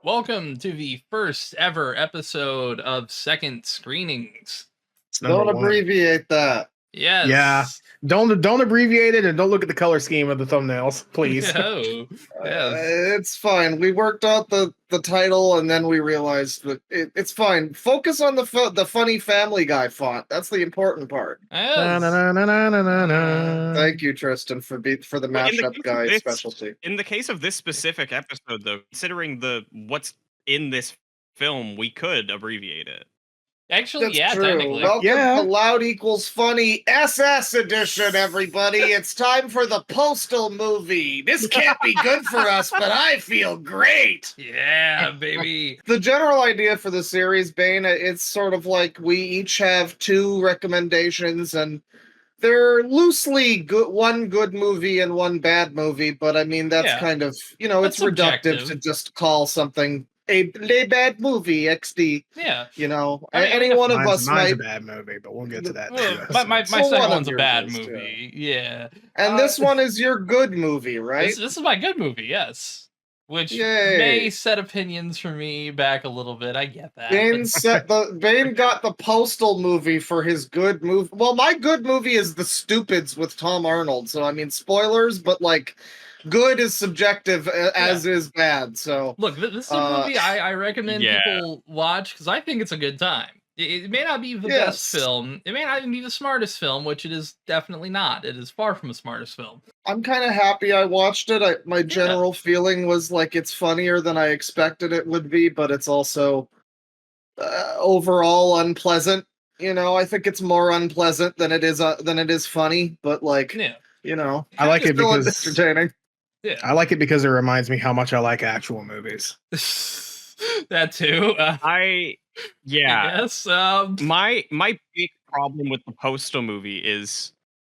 Welcome to the first ever episode of Second Screenings. It's number Don't one. abbreviate that. Yes. Yeah. Don't abbreviate it, and don't look at the color scheme of the thumbnails, please. Oh, yes. It's fine. We worked out the title, and then we realized that it's fine. Focus on the funny Family Guy font. That's the important part. Yes. Thank you, Tristan, for the mashup guy specialty. In the case of this specific episode, though, considering what's in this film, we could abbreviate it. Actually, That's yeah, true. technically. Welcome to Loud Equals Funny SS edition, everybody. It's time for the Postal movie. This can't be good for us, but I feel great. Yeah, baby. The general idea for the series, Bane, it's sort of like we each have two recommendations, and they're loosely good, one good movie and one bad movie, but I mean, that's kind of, That's it's reductive subjective. to just call something a bad movie, XD. Yeah. I mean, any one of us mine's might. a bad movie, but we'll get to that. Well, my So one second of one's a yours bad is, movie. Yeah. And this one is your good movie, right? This is my good movie, yes. Which Yay. may set opinions for me back a little bit. I get that. Bane got the Postal movie for his good movie. Well, my good movie is The Stupids with Tom Arnold. So I mean, spoilers, but like, good is subjective as is bad. So look, this is a movie I recommend people watch because I think it's a good time. It may not be the best film. It may not even be the smartest film, which it is definitely not. It is far from the smartest film. I'm kind of happy I watched it. My general feeling was like it's funnier than I expected it would be, but it's also overall unpleasant. I think it's more unpleasant than it is funny. But like, I like it because entertaining. Yeah, I like it because it reminds me how much I like actual movies. That too. Yes. My My big problem with the Postal movie is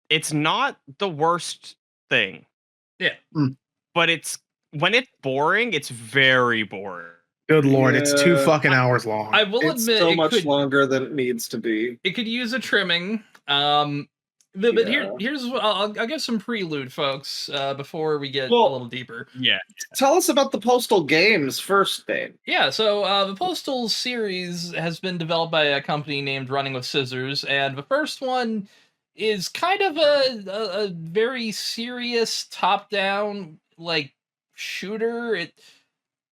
it's not the worst thing. Yeah. But when it's boring, it's very boring. Good lord, it's 2 fucking hours long. I will It's admit so it much longer than it needs to be. It could use a trimming. But here's what I'll give some prelude, folks, before we get a little deeper. Yeah. Tell us about the Postal games first, Babe. Yeah, so the Postal series has been developed by a company named Running with Scissors, and the first one is kind of a very serious top-down like shooter.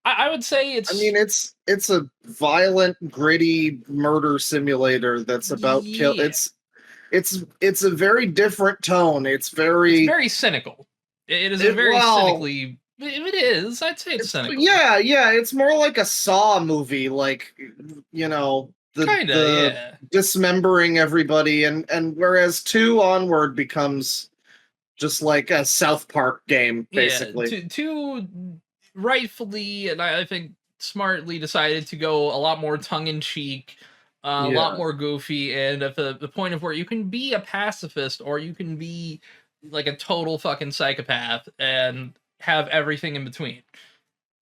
I would say it's. I mean, it's a violent, gritty murder simulator that's about kill. It's a very different tone. It's very cynical. It is a very cynically. It is. I'd say it's cynical. Yeah. It's more like a Saw movie, like dismembering everybody, and whereas 2 onward becomes just like a South Park game, basically. Yeah, two rightfully, and I think smartly decided to go a lot more tongue in cheek. A lot more goofy, and at the point of where you can be a pacifist or you can be like a total fucking psychopath and have everything in between.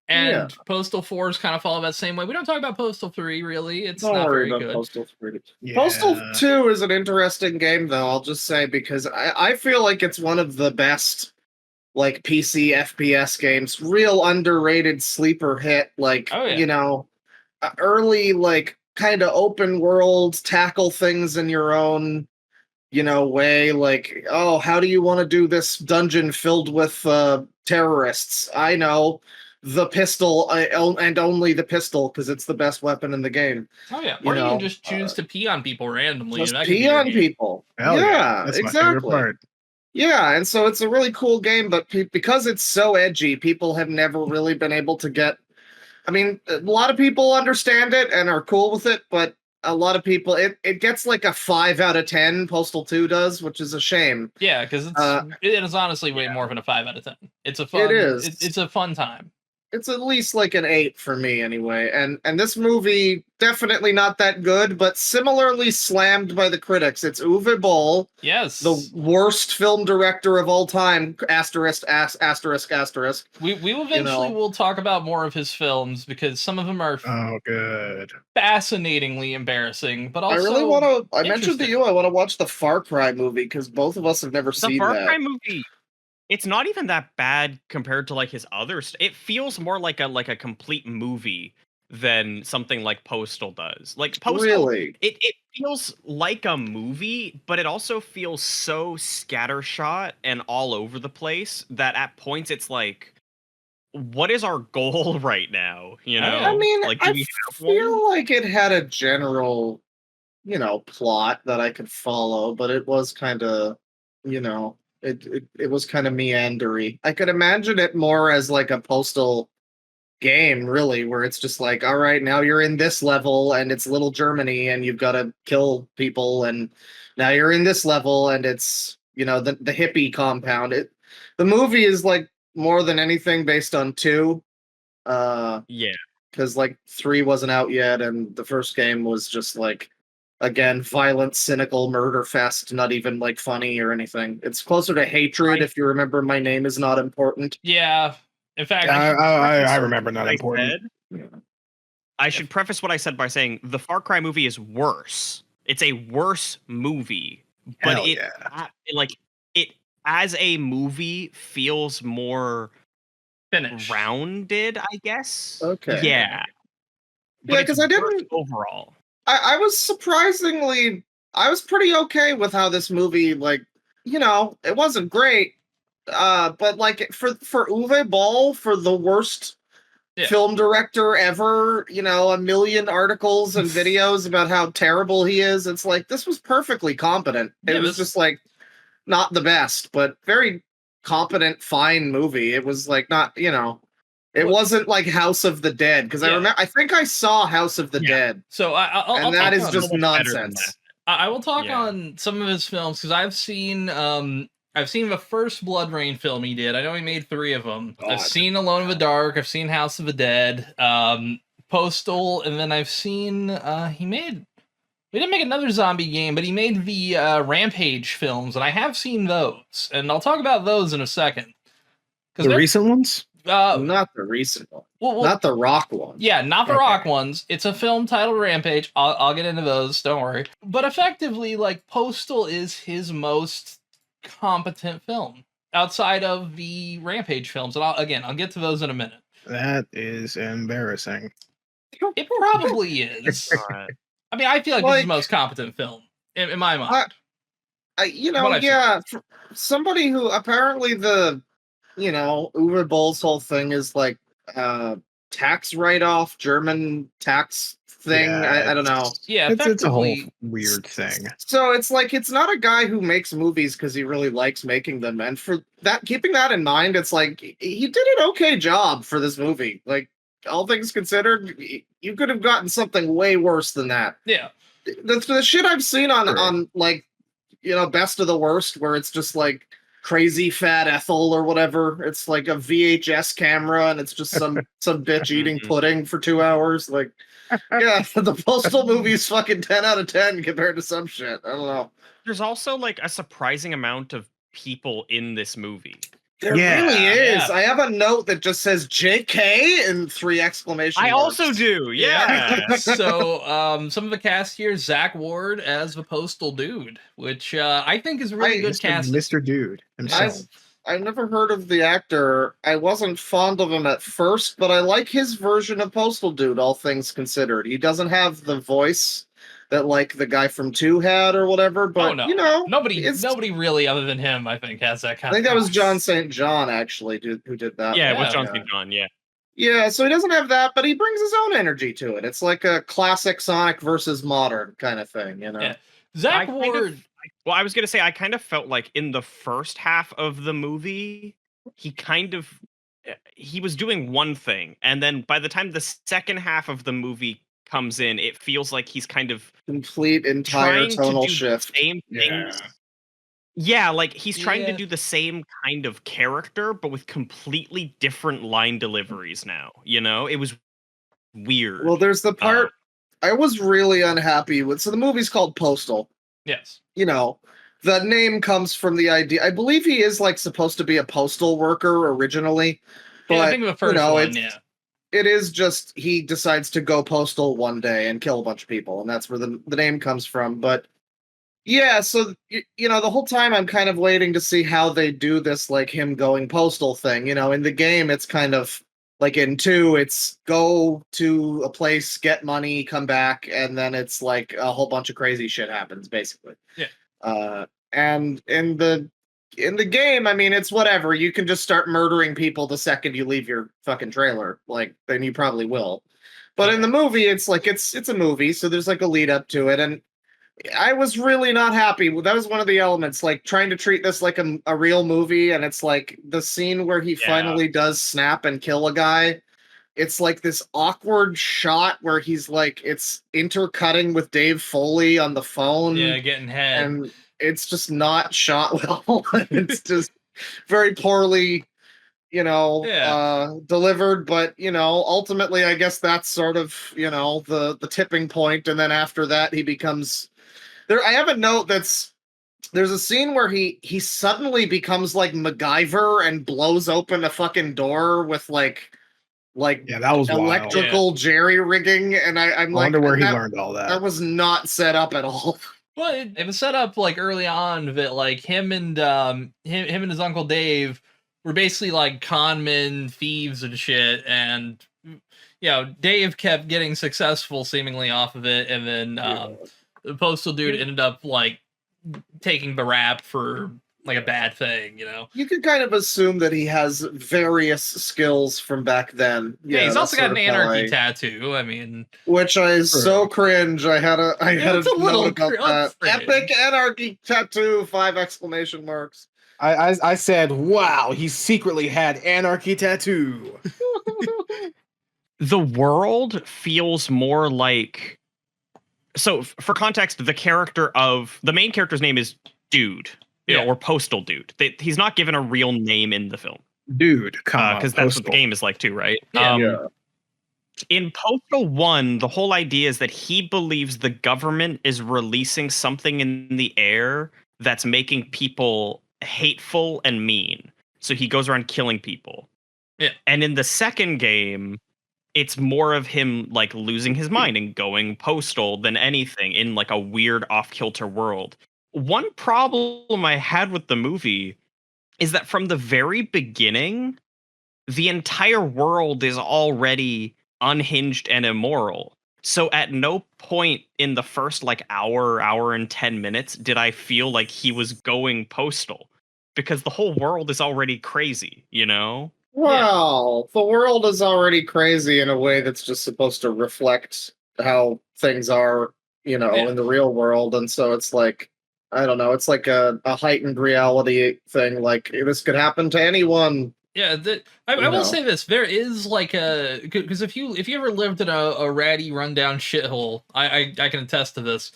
And Postal 4s kind of follow that same way. We don't talk about Postal 3, really. It's not very good. Postal 3. Postal 2 is an interesting game, though, I'll just say, because I feel like it's one of the best like PC FPS games. Real underrated sleeper hit, like, early, like, kind of open world, tackle things in your own way, like, oh, how do you want to do this dungeon filled with terrorists? I know, the pistol, and only the pistol, because it's the best weapon in the game. Or you can just choose to pee on people randomly. Just pee on people. That's exactly. my favorite part. Yeah, and so it's a really cool game, but because it's so edgy, people have never really been able to get. I mean, a lot of people understand it and are cool with it, but a lot of people, it gets like a 5 out of 10, Postal 2 does, which is a shame. Yeah, because it is honestly way more than a 5 out of 10. It's a fun. It is. It's a fun time. It's at least like an 8 for me anyway. And this movie, definitely not that good, but similarly slammed by the critics. It's Uwe Boll. Yes. The worst film director of all time, asterisk, asterisk, asterisk. We eventually will talk about more of his films because some of them are fascinatingly embarrassing, but also I really want to, I mentioned to you, I want to watch the Far Cry movie because both of us have never seen that. The Far Cry movie it's not even that bad compared to like his others. It feels more like a complete movie than something like Postal does. Like Postal, Really? it feels like a movie, but it also feels so scattershot and all over the place that at points it's like, what is our goal right now? You I don't I know, know. mean, like, do I we have one? feel like it had a general, plot that I could follow, but it was kind of, it was kind of meandery. I could imagine it more as like a Postal game, really, where it's just like, all right, now you're in this level and it's little Germany and you've got to kill people, and now you're in this level and it's, the hippie compound. The movie is like more than anything based on two, Yeah. because like three wasn't out yet, and the first game was just like, again, violent, cynical murder fest, not even like funny or anything. It's closer to hatred. If you remember, My Name Is Not Important. Yeah. In fact, I remember not I important. said, Yeah. I should preface what I said by saying the Far Cry movie is worse. It's a worse movie, but Hell it yeah. like it as a movie feels more finish. rounded, I guess. Okay. Yeah. But Yeah, it's because I worse didn't. overall. I was surprisingly. I was pretty okay with how this movie, like, it wasn't great. But like for Uwe Ball, for the worst Yeah. film director ever, a million articles and videos about how terrible he is. It's like, this was perfectly competent. It Yeah, was just like not the best, but very competent, fine movie. It was like not, it wasn't like House of the Dead, because Yeah. I think I saw House of the Yeah. Dead, So I'll and that talk is on- just Almost better than nonsense. I will talk Yeah. on some of his films because I've seen the first Blood Rain film he did. I know he made 3 of them. I've God. seen Alone in the Dark. I've seen House of the Dead, Postal, and then I've seen we didn't make another zombie game, but he made the Rampage films, and I have seen those, and I'll talk about those in a second. The recent ones? Not the recent one. Well, Not the Rock one. yeah, not the Okay. Rock ones. It's a film titled Rampage. I'll get into those. Don't worry. But effectively, like, Postal is his most competent film outside of the Rampage films, and I'll get to those in a minute. That is embarrassing. It probably is. Uh, I mean, I feel like this is Like- the most competent film in my mind. What I've Yeah, for somebody who apparently Uwe Boll's whole thing is like tax write-off, German tax thing. Yeah, I don't know. Yeah, It's a whole effectively. weird thing. So it's like, it's not a guy who makes movies because he really likes making them, and for that, keeping that in mind, it's like he did an okay job for this movie. Like, all things considered, you could have gotten something way worse than that. Yeah. The shit I've seen on True. on like, Best of the Worst, where it's just like Crazy Fat Ethel or whatever. It's like a VHS camera, and it's just some bitch eating pudding for 2 hours. Like, yeah, the Postal movie's fucking 10 out of 10 compared to some shit. I don't know. there's also like a surprising amount of people in this movie. There Yeah, really is. yeah. I have a note that just says JK and 3 exclamation I marks. also do. Yeah. So, some of the cast here: Zach Ward as the Postal Dude, which I think is really good casting. Mr. Dude himself. I've never heard of the actor. I wasn't fond of him at first, but I like his version of Postal Dude, all things considered. He doesn't have the voice that like the guy from 2 had or whatever, but Oh, no. Nobody it's- really other than him, I think, has that kind I think of that was voice. John St. John actually who did that. Yeah, Yeah. with John St. John. Yeah. Yeah, so he doesn't have that, but he brings his own energy to it. It's like a classic Sonic versus modern kind of thing, Yeah. Zach I kind Ward. of- Well, I was gonna say I kind of felt like in the first half of the movie, he was doing one thing, and then by the time the second half of the movie comes in, it feels like he's kind of Complete entire trying to tonal do shift. the same Yeah. things. Yeah, like he's trying to Yeah. do the same kind of character, but with completely different line deliveries now. It was weird. Well, there's the part I was really unhappy with. So the movie's called Postal. Yes. The name comes from the idea. I believe he is like supposed to be a postal worker originally. But, Yeah, I think of the first one. Yeah. it is just he decides to go postal one day and kill a bunch of people, and that's where the name comes from. But Yeah, so the whole time I'm kind of waiting to see how they do this, like him going postal thing. In the game, it's kind of like in 2, it's go to a place, get money, come back, and then it's like a whole bunch of crazy shit happens, basically. Yeah. And in the game, I mean, it's whatever. You can just start murdering people the second you leave your fucking trailer. Like, then you probably will. But in the movie, it's like it's a movie, so there's like a lead up to it, and I was really not happy. That was one of the elements, like trying to treat this like a real movie, and it's like the scene where he finally does snap and kill a guy. It's like this awkward shot where he's like, it's intercutting with Dave Foley on the phone. Yeah, getting head. And it's just not shot well. It's just very poorly, delivered. But, ultimately, I guess that's sort of, the tipping point. And then after that, he becomes... I have a note there's a scene where he suddenly becomes like MacGyver and blows open a fucking door with like that was electrical jerry rigging, and I'm like, wonder where he learned all that. That was not set up at all. Well, it was set up like early on that like him and his uncle Dave were basically like con men, thieves and shit, and Dave kept getting successful seemingly off of it, and then the postal dude ended up like taking the rap for like a bad thing, You could kind of assume that he has various skills from back then. Yeah, he's also got an anarchy tattoo. I mean, which is so cringe. I had a note about that. Cringe. Epic anarchy tattoo! 5 exclamation marks. I said, wow, he secretly had anarchy tattoo. The world feels more like... So, for context, the main character's name is Dude, or Postal Dude. He's not given a real name in the film. Dude, because that's what the game is like too, right? Yeah. In Postal 1, the whole idea is that he believes the government is releasing something in the air that's making people hateful and mean. So he goes around killing people. Yeah. And in the second game, it's more of him like losing his mind and going postal than anything in like a weird off-kilter world. One problem I had with the movie is that from the very beginning, the entire world is already unhinged and immoral. So at no point in the first like hour and 10 minutes did I feel like he was going postal, because the whole world is already crazy, Well, the world is already crazy in a way that's just supposed to reflect how things are, in the real world. And so it's like, I don't know, it's like a heightened reality thing. Like, this could happen to anyone. Yeah, I will say this. There is like because if you ever lived in a ratty, rundown shithole, I can attest to this.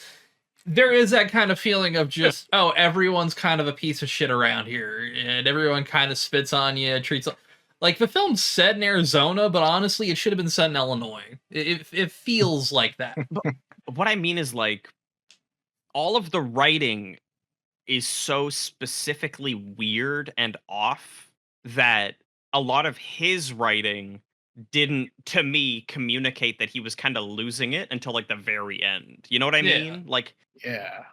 There is that kind of feeling of just, everyone's kind of a piece of shit around here, and everyone kind of spits on you, treats... Like, the film's set in Arizona, but honestly, it should have been set in Illinois. It feels like that. But what I mean is, like, all of the writing is so specifically weird and off that a lot of his writing didn't, to me, communicate that he was kind of losing it until, like, the very end. You know what I mean? Like, yeah.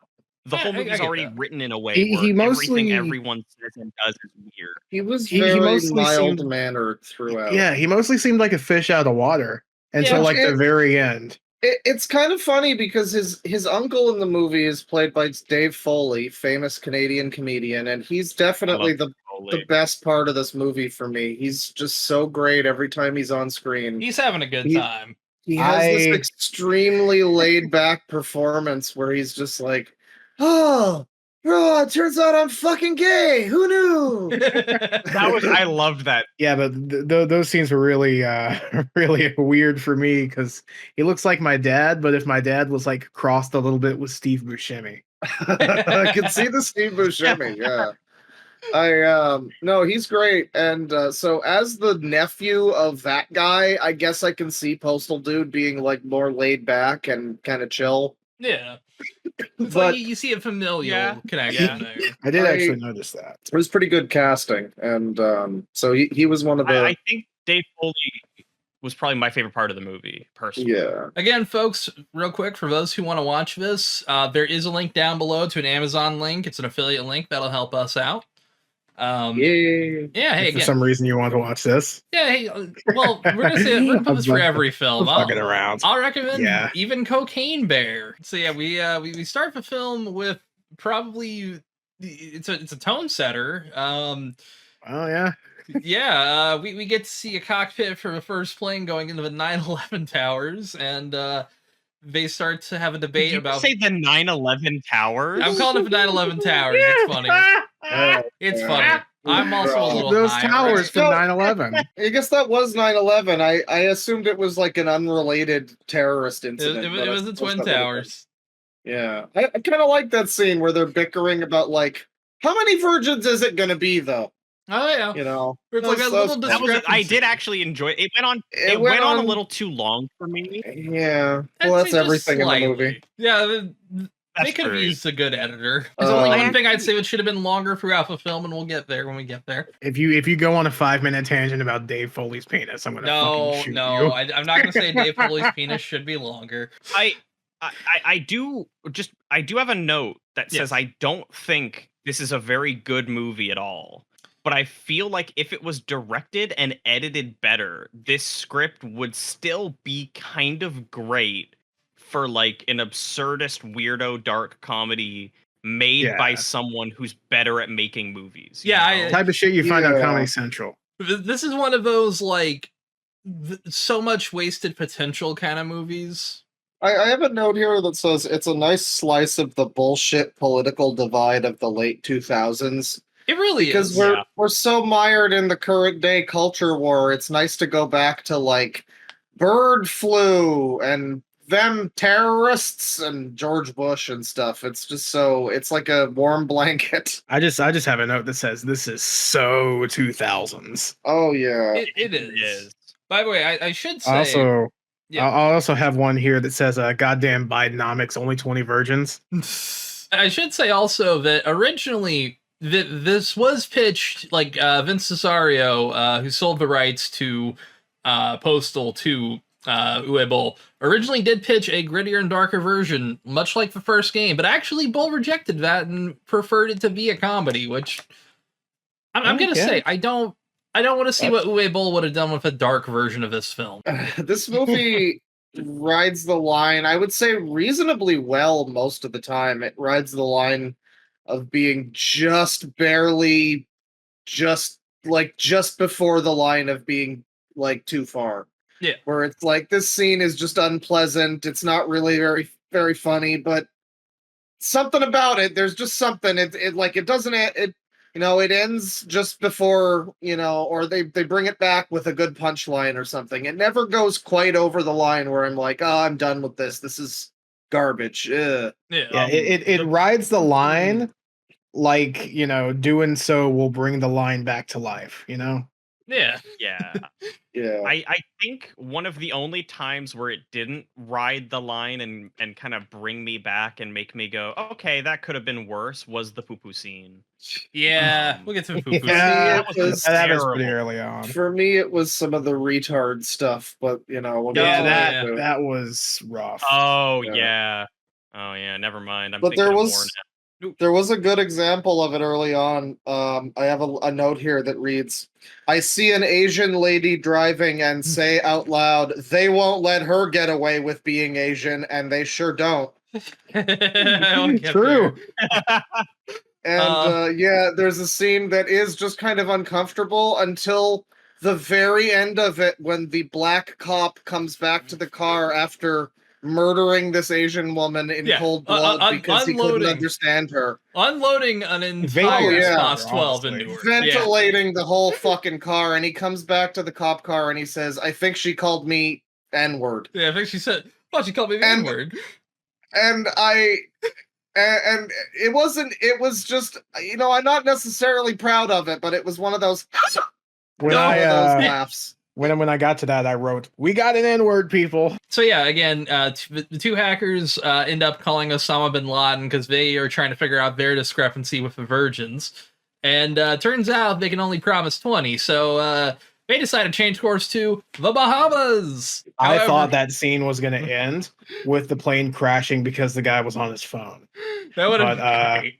The whole movie's already written in a way where everything everyone says and does is weird. He was very mild-mannered throughout. Yeah, he mostly seemed like a fish out of water until like the very end. It's kind of funny because his uncle in the movie is played by Dave Foley, famous Canadian comedian, and he's definitely the best part of this movie for me. He's just so great every time he's on screen. He's having a good time. He has this extremely laid-back performance where he's just like, oh, bro, it turns out I'm fucking gay. Who knew? I loved that. Yeah, but those scenes were really, really weird for me because he looks like my dad, but if my dad was like crossed a little bit with Steve Buscemi. I can see the Steve Buscemi, yeah. No, he's great. And so as the nephew of that guy, I guess I can see Postal Dude being like more laid back and kind of chill. Yeah. But like you see a familial connection there. I did actually notice that. It was pretty good casting, and so he was one of the. I think Dave Foley was probably my favorite part of the movie, personally. Yeah. Again, folks, real quick, for those who want to watch this, there is a link down below to an Amazon link. It's an affiliate link that'll help us out. Yeah. Hey, If for again, some reason you want to watch this. yeah, hey, well, we're gonna put this for every film. Fucking around. I'll recommend Yeah. even Cocaine Bear. So yeah, we start the film with probably it's a tone setter. Oh yeah. We get to see a cockpit from a first plane going into the 9/11 towers, and they start to have a debate Did you about. say the 9/11 towers? I'm calling it the 9/11 towers. It's funny. It's funny. I'm also a little those high towers from already. 9/11. I guess that was 9/11. I assumed it was like an unrelated terrorist incident. It was the Twin Towers. Yeah. I kind of like that scene where they're bickering about, like, how many virgins is it going to be, though? Oh yeah. You know? It's like a little That was. I discrepancy. did actually enjoy it. It went on a little too long for me. Yeah. I'd Well, say that's just everything in the slightly. movie. Yeah, they That's could have true. used a good editor. There's only Uh, one thing I'd say it should have been longer throughout the film, and we'll get there when we get there. If you go on a 5-minute tangent about Dave Foley's penis, I'm gonna fucking shoot you. I'm not gonna say Dave Foley's penis should be longer. I do have a note that says Yes. I don't think this is a very good movie at all. But I feel like if it was directed and edited better, this script would still be kind of great for like an absurdist weirdo dark comedy made by someone who's better at making movies. you know? Type of shit you find on Yeah. Comedy Central. This is one of those like so much wasted potential kind of movies. I have a note here that says it's a nice slice of the bullshit political divide of the late 2000s. It really Because is. we're so mired in the current day culture war, it's nice to go back to like bird flu and them terrorists and George Bush and stuff. It's just it's like a warm blanket. I just have a note that says this is so 2000s. Oh yeah. It is. By the way, I should say Also, yeah. I'll also have one here that says goddamn Bidenomics, only 20 virgins. I should say also that originally this was pitched like Vince Cesario, who sold the rights to Postal to Uwe Boll, originally did pitch a grittier and darker version, much like the first game, but actually Boll rejected that and preferred it to be a comedy, which I'm gonna say I don't want to see what Uwe Boll would have done with a dark version of this film. This movie rides the line, I would say, reasonably well most of the time. It rides the line of being just barely just before the line of being like too far. Yeah. Where it's like this scene is just unpleasant. It's not really very, very funny, but something about it, there's just something. It doesn't it ends just before, or they bring it back with a good punchline or something. It never goes quite over the line where I'm like, oh, I'm done with this. This is garbage. Ugh. Yeah, it rides the line like, doing so will bring the line back to life, Yeah. Yeah. Yeah. I think one of the only times where it didn't ride the line and kind of bring me back and make me go, okay, that could have been worse, was the poo-poo scene. Yeah, we'll get to the poo-poo. Yeah, That was was that was terrible. pretty early on. For me, it was some of the retard stuff, but we'll get Yeah, to that- too. That was rough. Oh Yeah. yeah. Oh yeah, never mind. I'm But thinking there of was more now. there was a good example of it early on. I have a note here that reads, "I see an Asian lady driving and say out loud, they won't let her get away with being Asian, and they sure don't." True. And yeah, there's a scene that is just kind of uncomfortable until the very end of it when the black cop comes back to the car after murdering this Asian woman in cold blood because he couldn't understand her. Unloading an entire Spots 12 into her. Ventilating the whole fucking car, and he comes back to the cop car and he says, I think she called me N-word. Yeah, I think she said, oh, she called me the N-word. And it was just, I'm not necessarily proud of it, but it was one of those, When those I laughs. when I got to that, I wrote, "We got an N-word, people." So yeah, again, the two hackers end up calling Osama bin Laden because they are trying to figure out their discrepancy with the virgins, and turns out they can only promise 20. So they decided to change course to the Bahamas. I However, thought that scene was going to end with the plane crashing because the guy was on his phone. that would have But been great.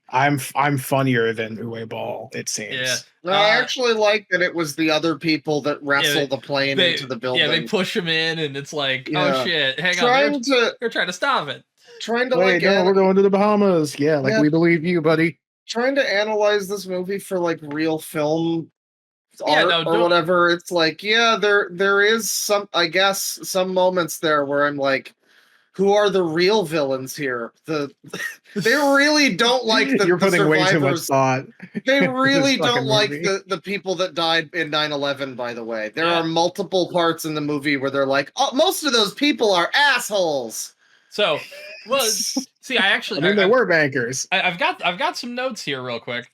I'm funnier than Uwe Ball, it seems. Yeah. No, I actually like that it was the other people that wrestle the plane into the building. Yeah, they push him in, and it's like, Yeah. oh shit, hang trying on, to they're trying to stop it. Wait, no, we're going to the Bahamas. Yeah, like we believe you, buddy. trying to analyze this movie for like real film Yeah, art no, or don't- whatever. It's like, yeah, there is some, I guess, some moments there where I'm like, who are the real villains here? They really don't like the You're putting way too much survivors. thought. They into really this fucking don't like movie. the people that died in 9/11, by the way. There Yeah. are multiple parts in the movie where they're like, oh, most of those people are assholes. So, well, see, I actually, I mean, they were bankers. I've got some notes here real quick.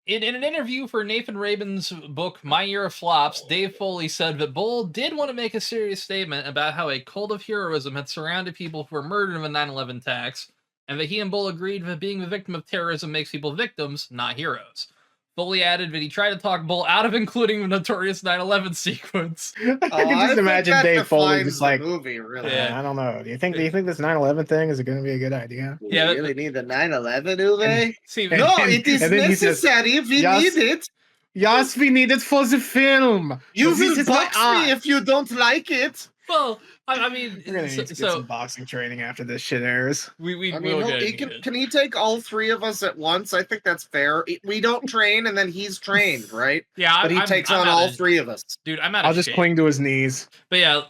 In an interview for Nathan Rabin's book My Year of Flops, Dave Foley said that Bull did want to make a serious statement about how a cult of heroism had surrounded people who were murdered in the 9/11 attacks, and that he and Bull agreed that being the victim of terrorism makes people victims, not heroes. Foley added that he tried to talk Bull out of including the notorious 9/11 sequence. I can just imagine Dave Foley just like, movie, really. Yeah. I don't know. Do you think this 9/11 thing is going to be a good idea? Yeah, We really need the 9/11, Uwe? See, And- No, it is and then he says, necessary. We "Yes, need it. Yes, we need it for the film. You This will is my box me art." if you don't like it. well, I mean, We're gonna need to get so some boxing training after this shit airs. we I mean, will he get it. can he take all three of us at once? I think that's fair. We don't train, and then he's trained, right? Yeah, But he takes on all three of us. Dude, I'm out I'll of just shape. cling to his knees. But yeah,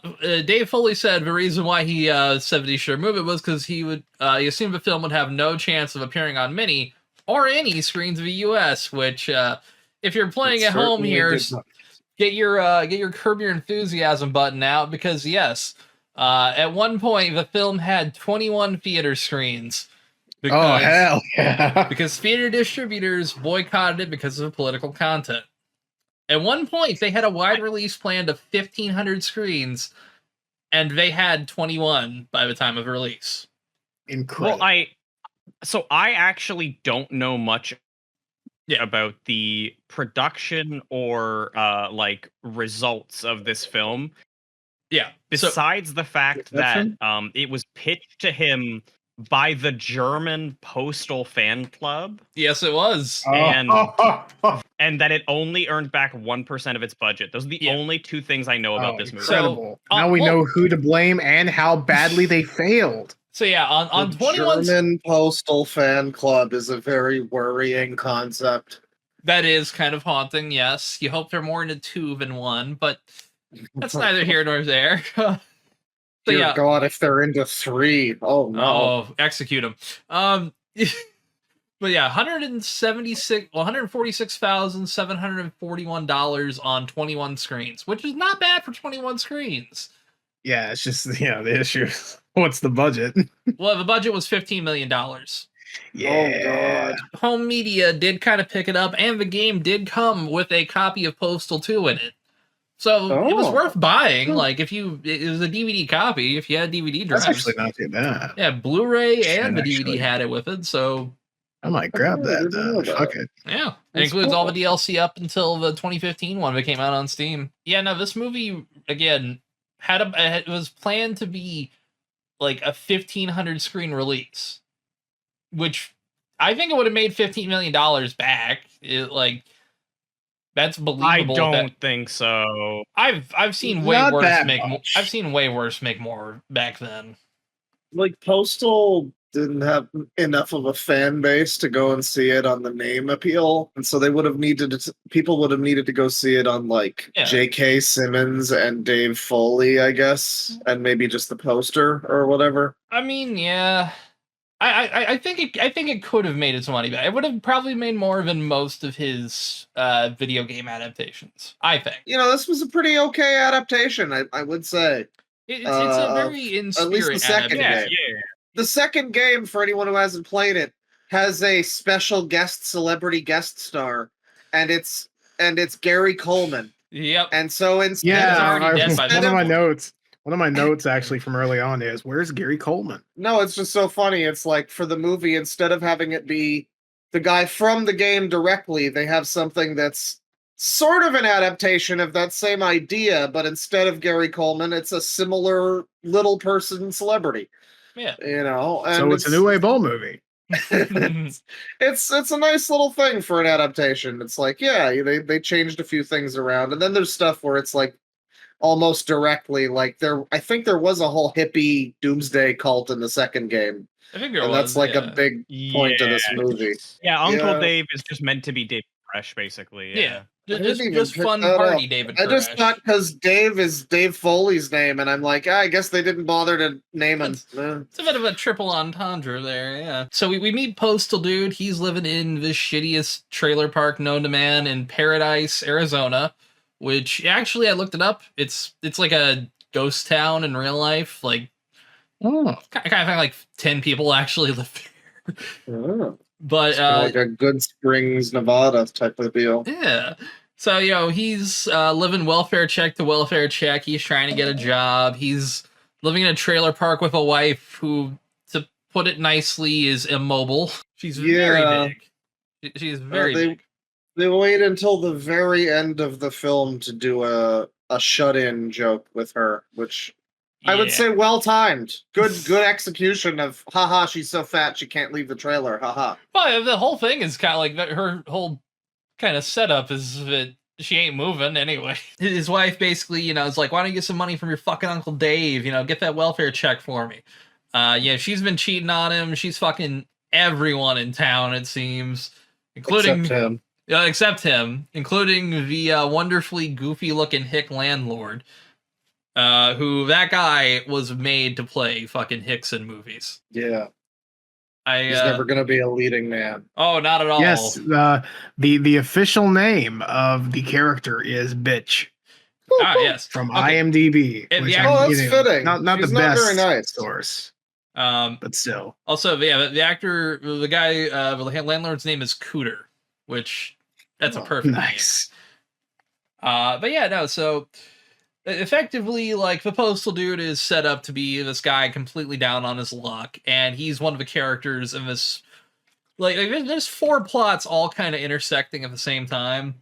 Dave Foley said the reason why he said that he should remove it was because he assumed the film would have no chance of appearing on many or any screens of the U.S. Which, if you're playing It at home certainly here, did not. get your Curb Your Enthusiasm button out, because yes, at one point the film had 21 theater screens. Oh hell yeah! Because theater distributors boycotted it because of political content. At one point, they had a wide release planned of 1,500 screens, and they had 21 by the time of release. Incredible. Well, I actually don't know much about the production or like results of this film. Yeah. Besides the fact that it was pitched to him by the German Postal fan club. Yes, it was. And that it only earned back 1% of its budget. Those are the only two things I know about this movie. Incredible. Now we know who to blame and how badly they failed. So yeah, on The 21 German Postal fan club is a very worrying concept. That is kind of haunting, yes. You hope they're more into two than one, but that's neither here nor there. So Dear God, if they're into three, oh no. Oh, execute them. But yeah, $146,741 on 21 screens, which is not bad for 21 screens. Yeah, it's just the issue. What's the budget? Well, the budget was $15 million. Yeah. Oh God. Home media did kind of pick it up, and the game did come with a copy of Postal 2 in it. So it was worth buying. Like, it was a DVD copy, if you had DVD drives. That's actually not too bad. Yeah, Blu-ray and the DVD had it with it, so I might grab that. Fuck it. yeah. It That's includes all the cool. DLC up until the 2015 one that came out on Steam. Yeah, no, this movie, again, it was planned to be like a 1,500 screen release, which I think it would have made $15 million back. That's believable. I don't think so. I've seen way Not worse that make. much. I've seen way worse make more back then. Like Postal didn't have enough of a fan base to go and see it on the name appeal, and so they would have needed people would have needed to go see it on like J.K. Simmons and Dave Foley, I guess, and maybe just the poster or whatever. I mean, yeah. I think it could have made its money back. It would have probably made more than most of his video game adaptations, I think. You know, this was a pretty okay adaptation, I would say. It's a very in at least the spirit second adaptation. game. The second game, for anyone who hasn't played it, has a special celebrity guest star, and it's Gary Coleman. Yep. And so One of my notes actually from early on is, where's Gary Coleman? No, it's just so funny. It's like, for the movie, instead of having it be the guy from the game directly, they have something that's sort of an adaptation of that same idea, but instead of Gary Coleman, it's a similar little person celebrity. Yeah. You know, and So it's a New Wave Bowl movie. it's a nice little thing for an adaptation. It's like, yeah, they changed a few things around, and then there's stuff where it's like almost directly like I think there was a whole hippie doomsday cult in the second game. I think there And was, that's like a big point of this movie. Yeah, Uncle Yeah. Dave is just meant to be David Koresh, basically. Yeah. I didn't even Just pick fun that party, up. David I just Koresh. thought because Dave is Dave Foley's name, and I'm like, I guess they didn't bother to name him. It's a bit of a triple entendre there, yeah. So we meet Postal Dude. He's living in the shittiest trailer park known to man in Paradise, Arizona, which actually I looked it up. It's like a ghost town in real life. Like, Oh, I kind of think like 10 people actually live there. Oh, But it's kinda like a Good Springs, Nevada type of deal. yeah. So, he's living welfare check to welfare check. He's trying to get a job. He's living in a trailer park with a wife who, to put it nicely, is immobile. She's very big. She's very big. They wait until the very end of the film to do a shut-in joke with her, which I would Yeah. say well timed. Good execution of haha, she's so fat she can't leave the trailer. Haha. Well, the whole thing is kind of like that. Her whole kind of setup is that she ain't moving anyway. His wife basically, is like, why don't you get some money from your fucking Uncle Dave? Get that welfare check for me. She's been cheating on him. She's fucking everyone in town, it seems, including Except him. including the wonderfully goofy looking hick landlord. Who that guy was made to play fucking Hicks in movies. Yeah. He's He's never gonna be a leading man. Oh, not at all. yes. The official name of the character is Bitch Yes. from Okay. IMDb. And which the Oh, I'm, that's fitting. Not She's the not best very nice. source, but still. Also, the actor, the guy, the landlord's name is Cooter, which that's a perfect Nice. name. But yeah, no. So effectively, like, the Postal Dude is set up to be this guy completely down on his luck, and he's one of the characters in this. Like there's 4 plots all kind of intersecting at the same time,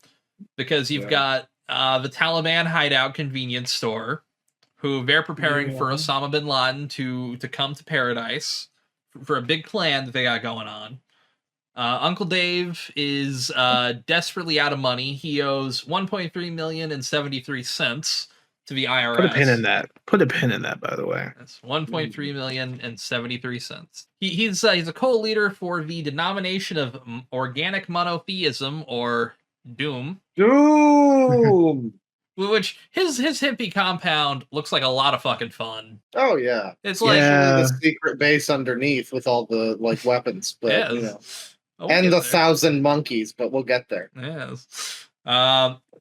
because you've got the Taliban hideout convenience store, who they're preparing for Osama bin Laden to come to Paradise for a big plan that they got going on. Uncle Dave is desperately out of money. He owes 1.3 million and 73 cents to the IRS. Put a pin in that. Put a pin in that, by the way. That's 1.3 million and 73 cents. He's a co-leader for the denomination of organic monotheism, or Doom. Doom. Which his hippie compound looks like a lot of fucking fun. Oh yeah. It's like The secret base underneath with all the like weapons, but yes. you know. We'll And get the there. 1,000 monkeys, but we'll get there. Yes.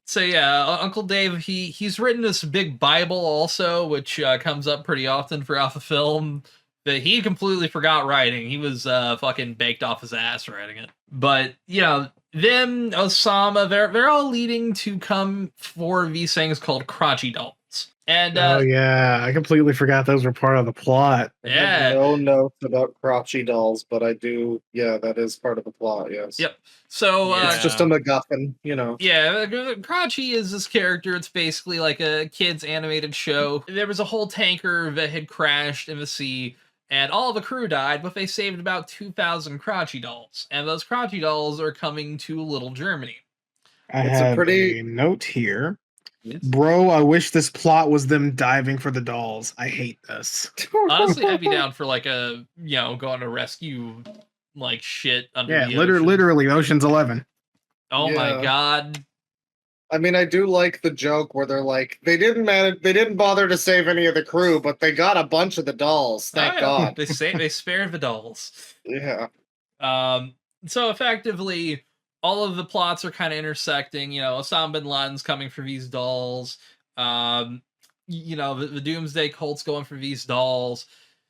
So yeah, Uncle Dave, he's written this big Bible also, which comes up pretty often throughout the film, that he completely forgot writing. He was fucking baked off his ass writing it. But them, Osama, they're all leading to come for these things called crotchy dolls. And oh yeah, I completely forgot those were part of the plot. I yeah. have no notes about crotchy dolls, but I do. Yeah, that is part of the plot. Yes. Yep. So It's just a MacGuffin, you know. yeah, Crotchy is this character. It's basically like a kid's animated show. There was a whole tanker that had crashed in the sea, and all the crew died, but they saved about 2,000 Crotchy dolls. And those Crotchy dolls are coming to Little Germany. I It's a have pretty- a note here. Yes. Bro, I wish this plot was them diving for the dolls. I hate this. Honestly, I'd be down for like a, going to rescue like shit under Yeah, the ocean. literally Ocean's 11. Oh my Yeah. god. I mean, I do like the joke where they're like, they didn't bother to save any of the crew, but they got a bunch of the dolls. Thank Oh, yeah. God. They spared the dolls. Yeah. So effectively, all of the plots are kind of intersecting. Osama bin Laden's coming for these dolls. The Doomsday cult's going for these dolls.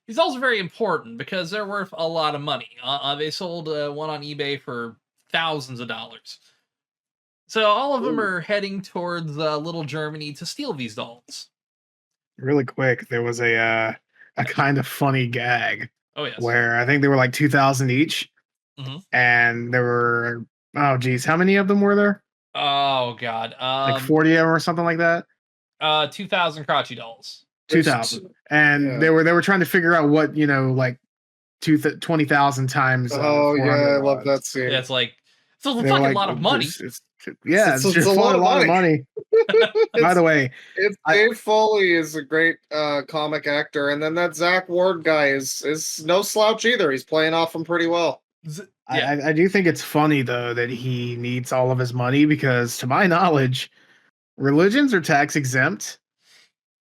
These dolls are very important because they're worth a lot of money. They sold one on eBay for thousands of dollars. So all of them are heading towards Little Germany to steal these dolls. Really quick, there was a kind of funny gag Oh yes. where I think they were like 2,000 each, Mhm. and there were how many of them were there? Oh god. Like 40 of them or something like that. 2,000 crotchy dolls. 2,000, and Yeah. they were trying to figure out what like 20,000 times. Oh yeah, 400 I love was. that scene. Yeah, it's like it's a They fucking were like, lot of money. It's It's just a lot of money. By the way, Dave Foley is a great comic actor, and then that Zach Ward guy is no slouch either. He's playing off him pretty well. Yeah. I do think it's funny though that he needs all of his money because, to my knowledge, religions are tax exempt,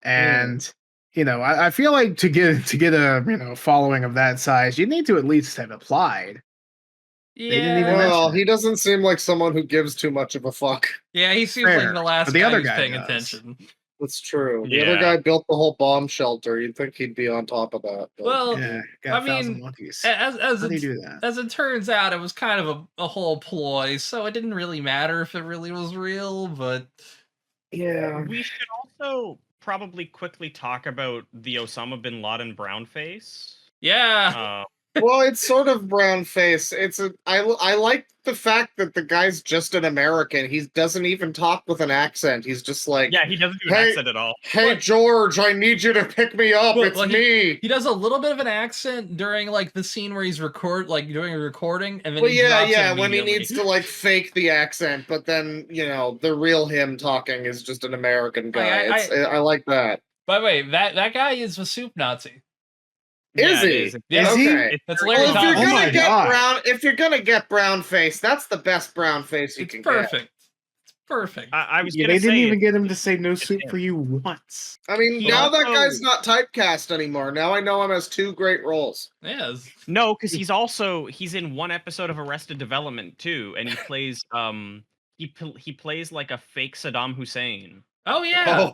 and I feel like to get a following of that size, you need to at least have applied. They didn't even Well, mention it. he doesn't seem like someone who gives too much of a fuck. Yeah, he seems Fair, like the last but the guy other who's guy paying does. attention. That's true. The other Yeah. guy built the whole bomb shelter. You'd think he'd be on top of that. But Well, Yeah, got I 1,000 mean, monkeys. as How do you it, do that? as it turns out, it was kind of a whole ploy, so it didn't really matter if it really was real, but yeah. We should also probably quickly talk about the Osama bin Laden brown face. yeah. Well, it's sort of brown face. I like the fact that the guy's just an American. He doesn't even talk with an accent. He's just like, Yeah, he doesn't do an Hey- accent at all. "Hey What? George, I need you to pick me up. Well, It's well, me." He does a little bit of an accent during like the scene where he's doing a recording, and then Well, he yeah, drops it yeah, when he immediately. needs to like fake the accent, but then the real him talking is just an American guy. I like that. By the way, that guy is a soup Nazi. Is it he? is. Yeah, Is he? It's That's very Larry Well, if you're Thomas. Oh my gonna get God. if you're gonna get brown face, that's the best brown face you It's can perfect. It's perfect. I was Yeah, gonna they didn't say even get him to say no soup him. for you once. get. I mean, He now that also- guy's not typecast anymore. Now I know him as two great roles. Yes. No, because he's in one episode of Arrested Development too, and he plays he plays like a fake Saddam Hussein. Oh yeah.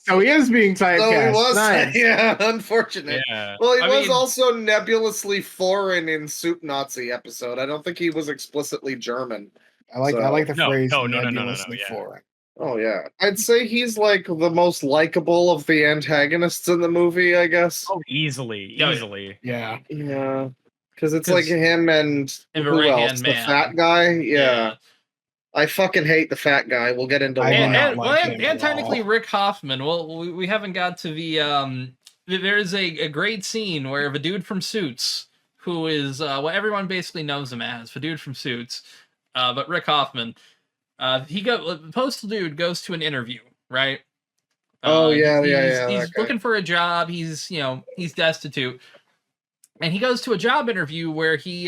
So he is being typecast. So he was, Nice. yeah, unfortunate. Yeah. Well, he I was mean- also nebulously foreign in Soup Nazi episode. I don't think he was explicitly German. I like the No, phrase no, nebulously yeah. foreign. Oh yeah, I'd say he's like the most likable of the antagonists in the movie. I guess. Oh, easily. Yeah. Yeah, because it's like 'Cause- him and And the who right-hand else? man. The fat guy. Yeah. I fucking hate the fat guy. We'll get into I do why. And, not and, like well, him and at technically all. Rick Hoffman. Well, we haven't got to the there's a great scene where the dude from Suits, who is what everyone basically knows him as, the dude from Suits, but Rick Hoffman, Postal dude goes to an interview, right? Oh, yeah, he's, yeah, he's, yeah, He's that guy. looking for a job. He's destitute, and he goes to a job interview where he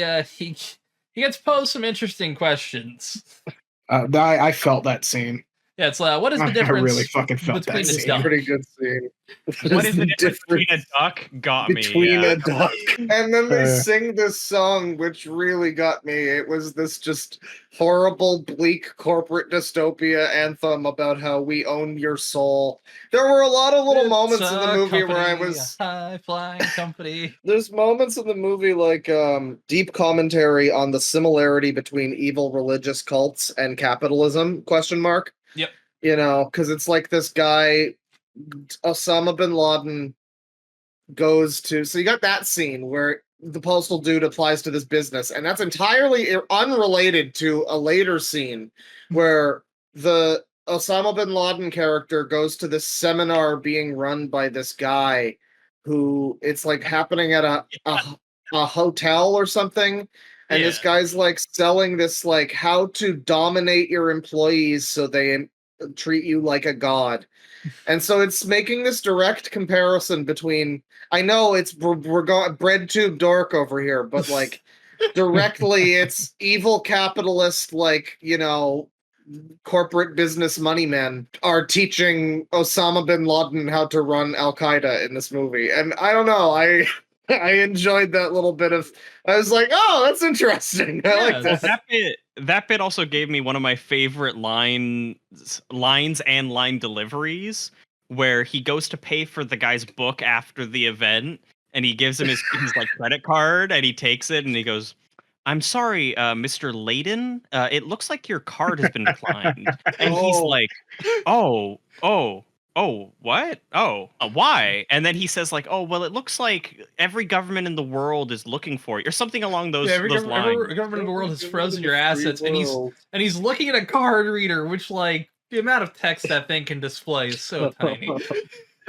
gets posed some interesting questions. I felt that scene. Yeah, it's what is the I difference really fucking felt between that a It's scene. a duck? pretty good scene. What is the difference between a duck? Got me. Between yeah. a duck. And then they Uh. sing this song, which really got me. It was this just horrible, bleak corporate dystopia anthem about how we own your soul. There were a lot of little moments in the movie where I was. high flying company. There's moments in the movie like deep commentary on the similarity between evil religious cults and capitalism, question mark. Yep. Because it's like this guy, Osama bin Laden, goes to. So you got that scene where the postal dude applies to this business, and that's entirely unrelated to a later scene where the Osama bin Laden character goes to this seminar being run by this guy who it's like happening at a hotel or something. And this Yeah. guy's like selling this like how to dominate your employees so they treat you like a god. And so it's making this direct comparison between, I know we're going bread tube dork over here, but like directly it's evil capitalist, like, corporate business money men are teaching Osama bin Laden how to run Al Qaeda in this movie. And I don't know, I enjoyed that little bit of, I was like, oh, that's interesting. I like Yeah, that. That bit also gave me one of my favorite lines and line deliveries, where he goes to pay for the guy's book after the event, and he gives him his like credit card, and he takes it, and he goes, "I'm sorry, Mr. Layden, it looks like your card has been declined." And he's Oh. like, "Oh, oh, what? Oh, why? And then he says like, oh, well, it looks like every government in the world is looking for you, or something along those Yeah, lines. every government in the world has frozen your Free assets, and world. he's looking at a card reader, which like the amount of text that thing can display is so tiny.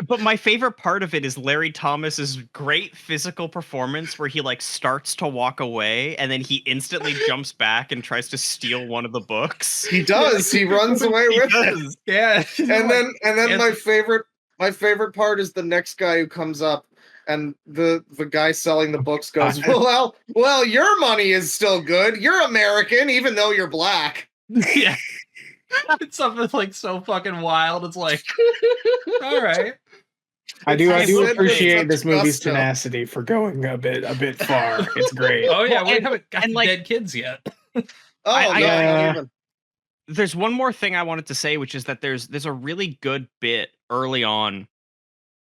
But my favorite part of it is Larry Thomas's great physical performance where he like starts to walk away and then he instantly jumps back and tries to steal one of the books. He does. He runs away He with it. does. Yeah, And then my it's- favorite part is the next guy who comes up, and the guy selling the books goes, well, your money is still good. You're American, even though you're black. yeah, it's something like so fucking wild. It's like, all right. I do It's appreciate this such movie's gusto. tenacity for going a bit far. It's great. Oh yeah, Well, we haven't got and, like- dead kids yet. Oh, I- no, I- not even. There's one more thing I wanted to say, which is that there's a really good bit early on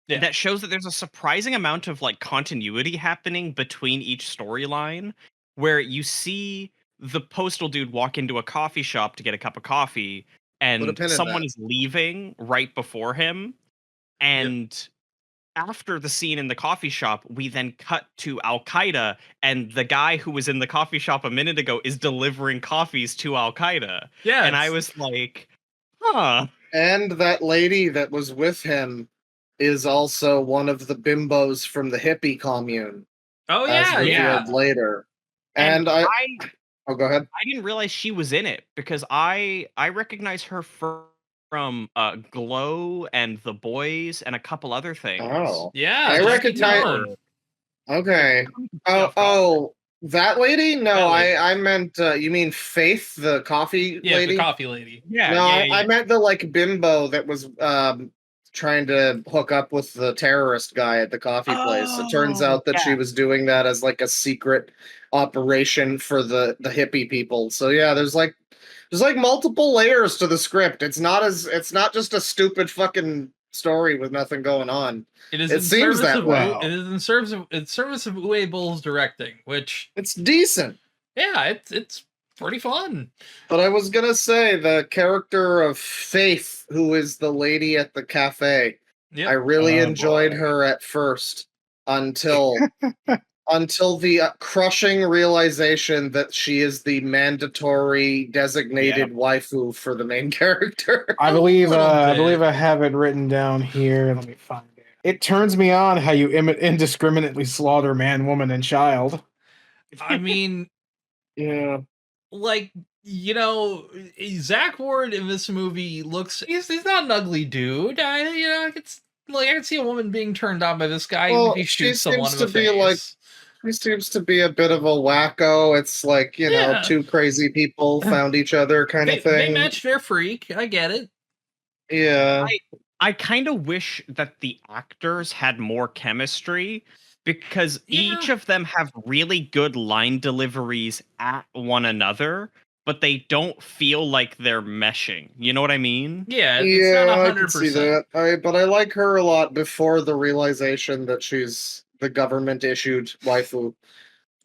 Yeah. that shows that there's a surprising amount of like continuity happening between each storyline, where you see the postal dude walk into a coffee shop to get a cup of coffee, Put a and pin in someone that. is leaving right before him, and after the scene in the coffee shop, we then cut to Al Qaeda, and the guy who was in the coffee shop a minute ago is delivering coffees to Al Qaeda. Yeah, And I was like, huh. And that lady that was with him is also one of the bimbos from the hippie commune, oh as yeah, yeah. revealed later. And I oh, go ahead. I didn't realize she was in it because I recognize her from Glow and The Boys and a couple other things. Oh, Yeah, I Jackie recognize- Town. okay. Yeah, Oh, that lady? No, That lady. I meant you mean Faith, the coffee Yeah, lady? the coffee lady. Yeah, No, yeah, I meant the like bimbo that was trying to hook up with the terrorist guy at the coffee place. It turns Oh, out that she yeah. was doing that as like a secret operation for the hippie people. So yeah, there's like multiple layers to the script. It's not just a stupid fucking story with nothing going on. It is It in seems service that of way. it is in service of Uwe Boll's directing, which It's decent. yeah, it's pretty fun. But I was gonna say the character of Faith, who is the lady at the cafe, Yep. I really Oh, enjoyed boy. her at first until the crushing realization that she is the mandatory designated waifu for the main character. I believe little I bit. believe I have it written down here. Let me find it. It turns me on how you indiscriminately slaughter man, woman, and child. I mean, Yeah. like, you know, Zach Ward in this movie he's not an ugly dude. I can see a woman being turned on by this guy Well, if he she shoots someone seems in the to be, like, face. He seems to be a bit of a wacko. It's like, Yeah. two crazy people found each other kind They of thing. match their freak. I get it. Yeah. I kind of wish that the actors had more chemistry because each Yeah. of them have really good line deliveries at one another, but they don't feel like they're meshing. You know what I mean? Yeah, it's Yeah, not I can see 100%. that. But I like her a lot before the realization that she's the government issued waifu.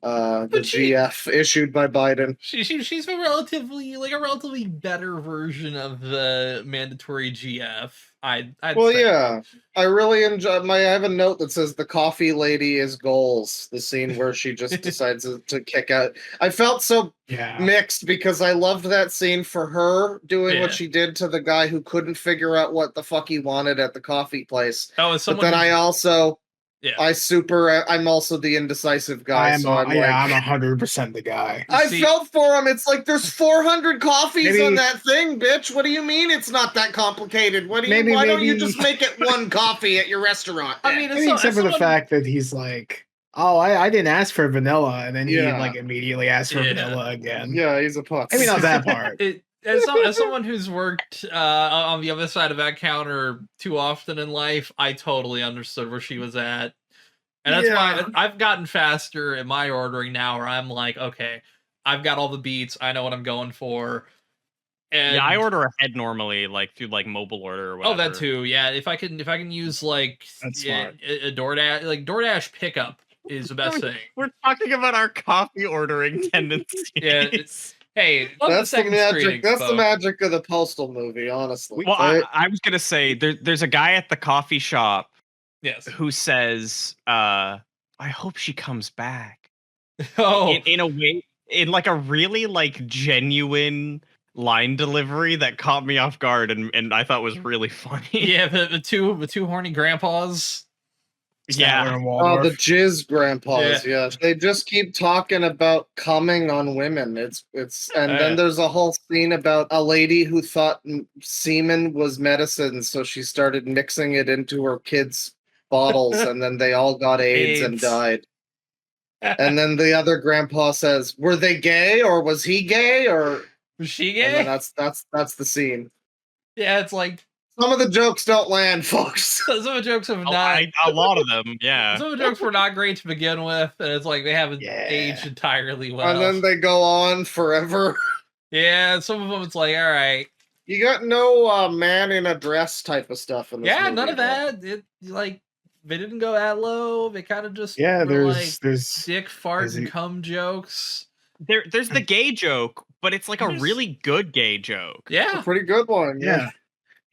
The But she- GF issued by Biden. She's a relatively better version of the mandatory GF. I'd Well, say. yeah, I really enjoy. I have a note that says the coffee lady is goals. The scene where she just decides to kick out. I felt so Yeah. mixed because I loved that scene for her doing Yeah. what she did to the guy who couldn't figure out what the fuck he wanted at the coffee place. Oh, as But someone then I also, Yeah. I'm also the indecisive guy. I'm so I'm like, 100% the guy. I See- felt for him. It's like there's 400 coffees Maybe- on that thing, bitch. What do you mean it's not that complicated? Why don't you just make it one coffee at your restaurant? I mean, Maybe except for the fact that he's like, oh, I didn't ask for vanilla, and then he Yeah. like immediately asked for Yeah. vanilla again. yeah, he's a putz. Maybe not that part. As someone who's worked on the other side of that counter too often in life, I totally understood where she was at. And that's why I've gotten faster in my ordering now, where I'm like, okay, I've got all the beats, I know what I'm going for. And Yeah, I order ahead normally, like through like mobile order or whatever. Oh, that too. Yeah, if I can use like That's yeah, smart. a DoorDash, like DoorDash pickup is the best thing. We're talking about our coffee ordering tendencies. Yeah, Hey, love That's the the second magic. screenings, That's the folks. magic of the Postal movie, honestly. Well, I was gonna say there's a guy at the coffee shop Yes. who says, "I hope she comes back." Oh, In a way, in like a really like genuine line delivery that caught me off guard and I thought was really funny. yeah, the two horny grandpas. Yeah. Statler and Oh, Waldorf. the jizz grandpas, Yeah. yeah. They just keep talking about coming on women. It's and then Yeah. there's a whole scene about a lady who thought semen was medicine, so she started mixing it into her kids' bottles, and then they all got AIDS and AIDS. died. And then the other grandpa says, "Were they gay, or was he gay, or?" Was she And then gay? that's the scene. Yeah, it's like Some of the jokes don't land, folks. some of the jokes have Oh, not. a lot of them, yeah. Some of the jokes were not great to begin with, and it's like they haven't Yeah. aged entirely well. And then they go on forever. Yeah, some of them it's like, all right. You got no man in a dress type of stuff in this Yeah, movie, none of though. that. It like they didn't go that low. They kind of just Yeah, were like there's dick fart is and he- cum jokes. There's the gay joke, but it's like a There's- really good gay joke. A Yeah. pretty good one. yeah.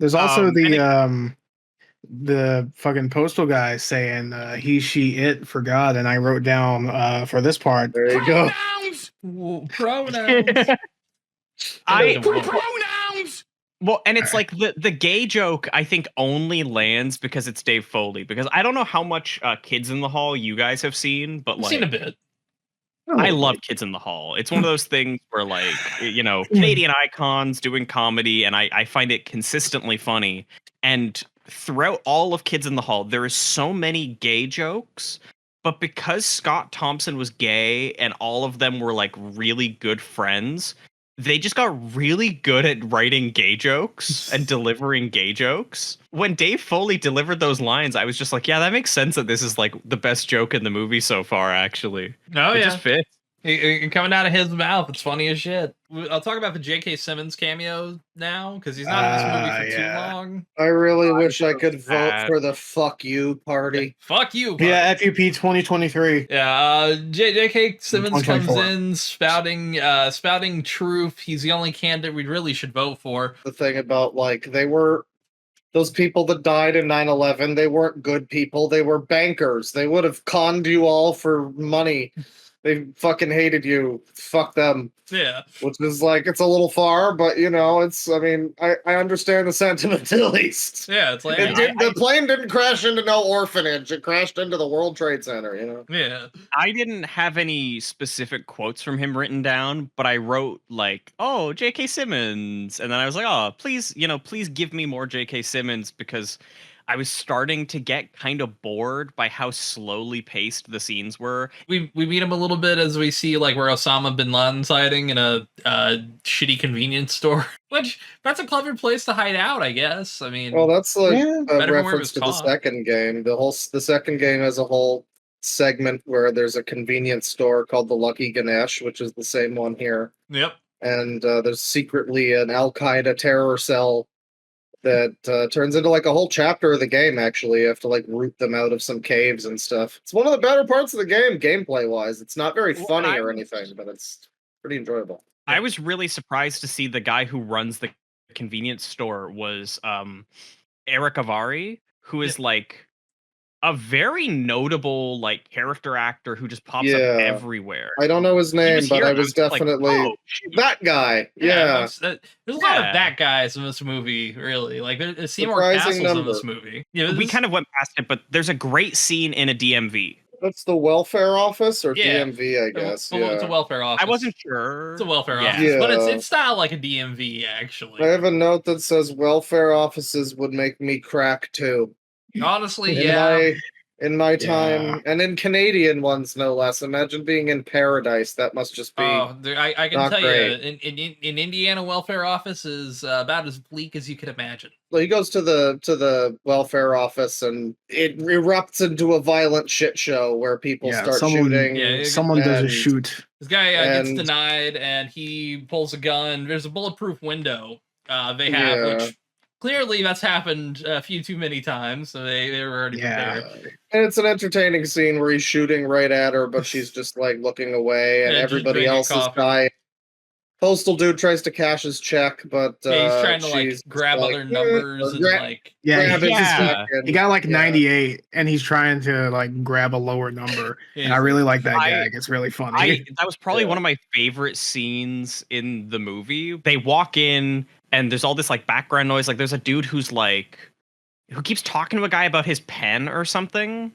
There's also And the fucking Postal guy saying he, she, it for God, and I wrote down for this part. There you go. Pronouns. Ooh, pronouns. Pronouns. Well, and it's like the gay joke I think only lands because it's Dave Foley. Because I don't know how much Kids in the Hall you guys have seen, but I've like seen a bit. I love Kids in the Hall. It's one of those things where like Canadian icons doing comedy, and I find it consistently funny. And throughout all of Kids in the Hall, there is so many gay jokes. But because Scott Thompson was gay and all of them were like really good friends, they just got really good at writing gay jokes and delivering gay jokes. When Dave Foley delivered those lines, I was just like, yeah, that makes sense that this is like the best joke in the movie so far, actually. Oh It yeah. just fits. Coming out of his mouth, it's funny as shit. I'll talk about the J.K. Simmons cameo now because he's not in this movie for too Yeah. long. I really wish I could vote that. for the "fuck you" party. Fuck you. Yeah, buddy. FUP 2023. Yeah, J.K. Simmons comes 2024. in spouting truth. He's the only candidate we really should vote for. The thing about like they were those people that died in 9/11, they weren't good people. They were bankers. They would have conned you all for money. They fucking hated you. Fuck them. Yeah. Which is like, it's a little far, but it's, I mean, I understand the sentiment at least. Yeah, it's like The plane didn't crash into no orphanage. It crashed into the World Trade Center, yeah. I didn't have any specific quotes from him written down, but I wrote like, "Oh, J.K. Simmons," and then I was like, "Oh, please give me more J.K. Simmons," because I was starting to get kind of bored by how slowly paced the scenes were. We meet him a little bit as we see like where Osama bin Laden's hiding in a shitty convenience store, which that's a clever place to hide out, I guess. I mean, Well, that's like Yeah. a Better than where it reference was to the caught. second game. The second game has a whole segment where there's a convenience store called the Lucky Ganesh, which is the same one here. yep. And there's secretly an Al Qaeda terror cell that turns into like a whole chapter of the game. Actually, you have to like root them out of some caves and stuff. It's one of the better parts of the game, gameplay wise. It's not very Well, funny I or was- anything, but it's pretty enjoyable. I was really surprised to see the guy who runs the convenience store was Eric Avari, who is like a very notable like character actor who just pops up Yeah. everywhere. I don't know his He name, was but here I and was "Oh, like, definitely shoot. that guy. Yeah. There's a lot of Yeah. that guys in this movie, really. Like there's Seymour Surprising Castles in this number. movie. Yeah, We kind of went past it, but there's a great scene in a DMV. That's the welfare office or Yeah. DMV, I guess. It's a Yeah. welfare office. I wasn't sure. It's a welfare Yeah. office, but Yeah. it's styled like a DMV actually. I have a note that says welfare offices would make me crack too. Honestly, In yeah. my Yeah. time, and in Canadian ones no less. Imagine being in paradise. That must just be. I can not tell great. you, in Indiana, welfare office is about as bleak as you could imagine. Well, he goes to the welfare office, and it erupts into a violent shit show where people Yeah, start someone- shooting. Yeah, Someone does a and- shoot. This guy gets And- denied, and he pulls a gun. There's a bulletproof window they have, Yeah. which clearly that's happened a few too many times, so they were already Yeah. prepared. And it's an entertaining scene where he's shooting right at her, but she's just like looking away, and Yeah, just everybody drinking else is coffee. dying. Postal dude tries to cash his check, but Yeah, he's trying to like she's grab like, other numbers and like Yeah, grab his Yeah. check he got like yeah. 98, and he's trying to like grab a lower number. And I he's really like that I- gag. It's really funny. That was probably Yeah. one of my favorite scenes in the movie. They walk in and there's all this like background noise. Like there's a dude who keeps talking to a guy about his pen or something.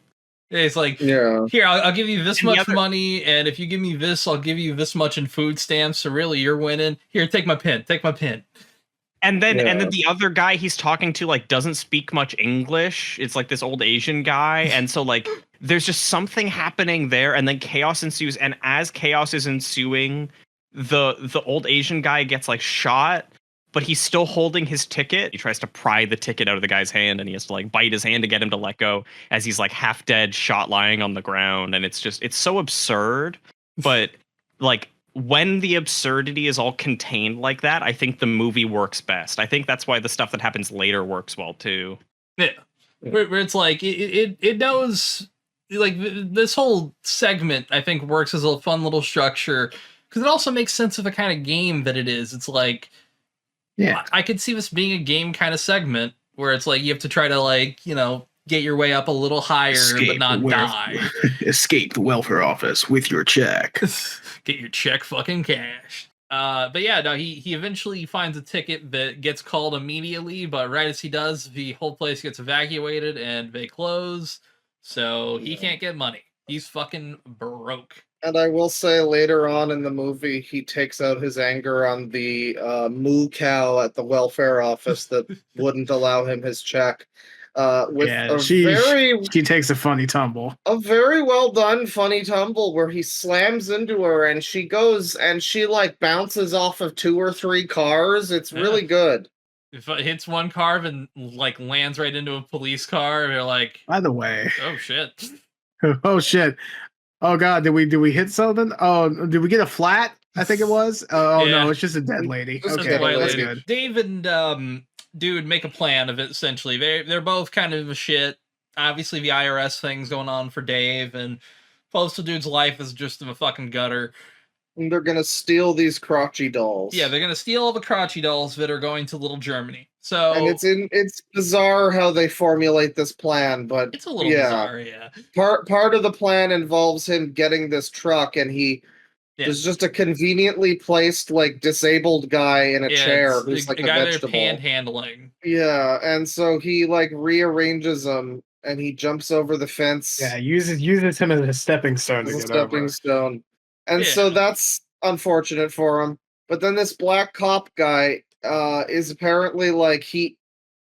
it's like Yeah. here I'll give you this And the much other- money, and if you give me this, I'll give you this much in food stamps. So really, you're winning. Here, take my pen. Take my pen. And then Yeah. the other guy he's talking to like doesn't speak much English. It's like this old Asian guy, and so like there's just something happening there, and then chaos ensues. And as chaos is ensuing, the old Asian guy gets like shot, but he's still holding his ticket. He tries to pry the ticket out of the guy's hand, and he has to like bite his hand to get him to let go as he's like half dead, shot lying on the ground. And it's so absurd, but like when the absurdity is all contained like that, I think the movie works best. I think that's why the stuff that happens later works well too. Yeah, where it's like it knows like this whole segment I think works as a fun little structure because it also makes sense of the kind of game that it is. It's like Yeah. I could see this being a game kind of segment where it's like you have to try to like get your way up a little higher but not die. Escape the welfare office with your check. Get your check fucking cashed. But yeah, no, he eventually finds a ticket that gets called immediately, but right as he does, the whole place gets evacuated and they close, so he can't get money. He's fucking broke. And I will say later on in the movie, he takes out his anger on the moo cow at the welfare office that wouldn't allow him his check. With Yeah, a she takes a funny tumble. very well done funny tumble where he slams into her and she goes and she like bounces off of 2 or 3 cars. It's really good. If it hits one car and like lands right into a police car, they're like, By the way, oh shit. oh shit, oh god, did we hit something? Oh, did we get a flat? I think it was. Oh Yeah. no, it's just a dead lady. Just a Okay, dead White that's lady. good. Dave and dude make a plan of it. Essentially, they're both kind of a shit. Obviously, the IRS thing's going on for Dave, and Postal Dude's life is just in a fucking gutter. And they're gonna steal these crotchy dolls. Yeah, they're gonna steal all the crotchy dolls that are going to Little Germany. So And it's bizarre how they formulate this plan, but it's a little bizarre. Yeah, part of the plan involves him getting this truck, and there's just a conveniently placed like disabled guy in a chair it's who's like a guy there vegetable. panhandling. Yeah, and so he like rearranges them, and he jumps over the fence. Yeah, uses him as a stepping stone as to a get stepping over. stone. And so Yeah. that's unfortunate for him. But then this black cop guy is apparently like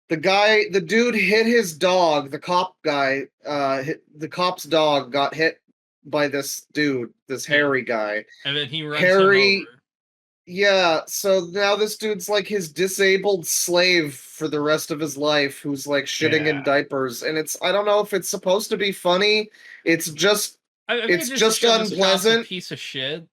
the dude hit his dog, the cop guy, the cop's dog got hit by this dude, this hairy guy. And then he runs Harry- him over. Yeah, so now this dude's like his disabled slave for the rest of his life who's like shitting in Yeah. diapers. And I don't know if it's supposed to be funny. It's just I think it's it just shows this cop's a unpleasant. piece of shit.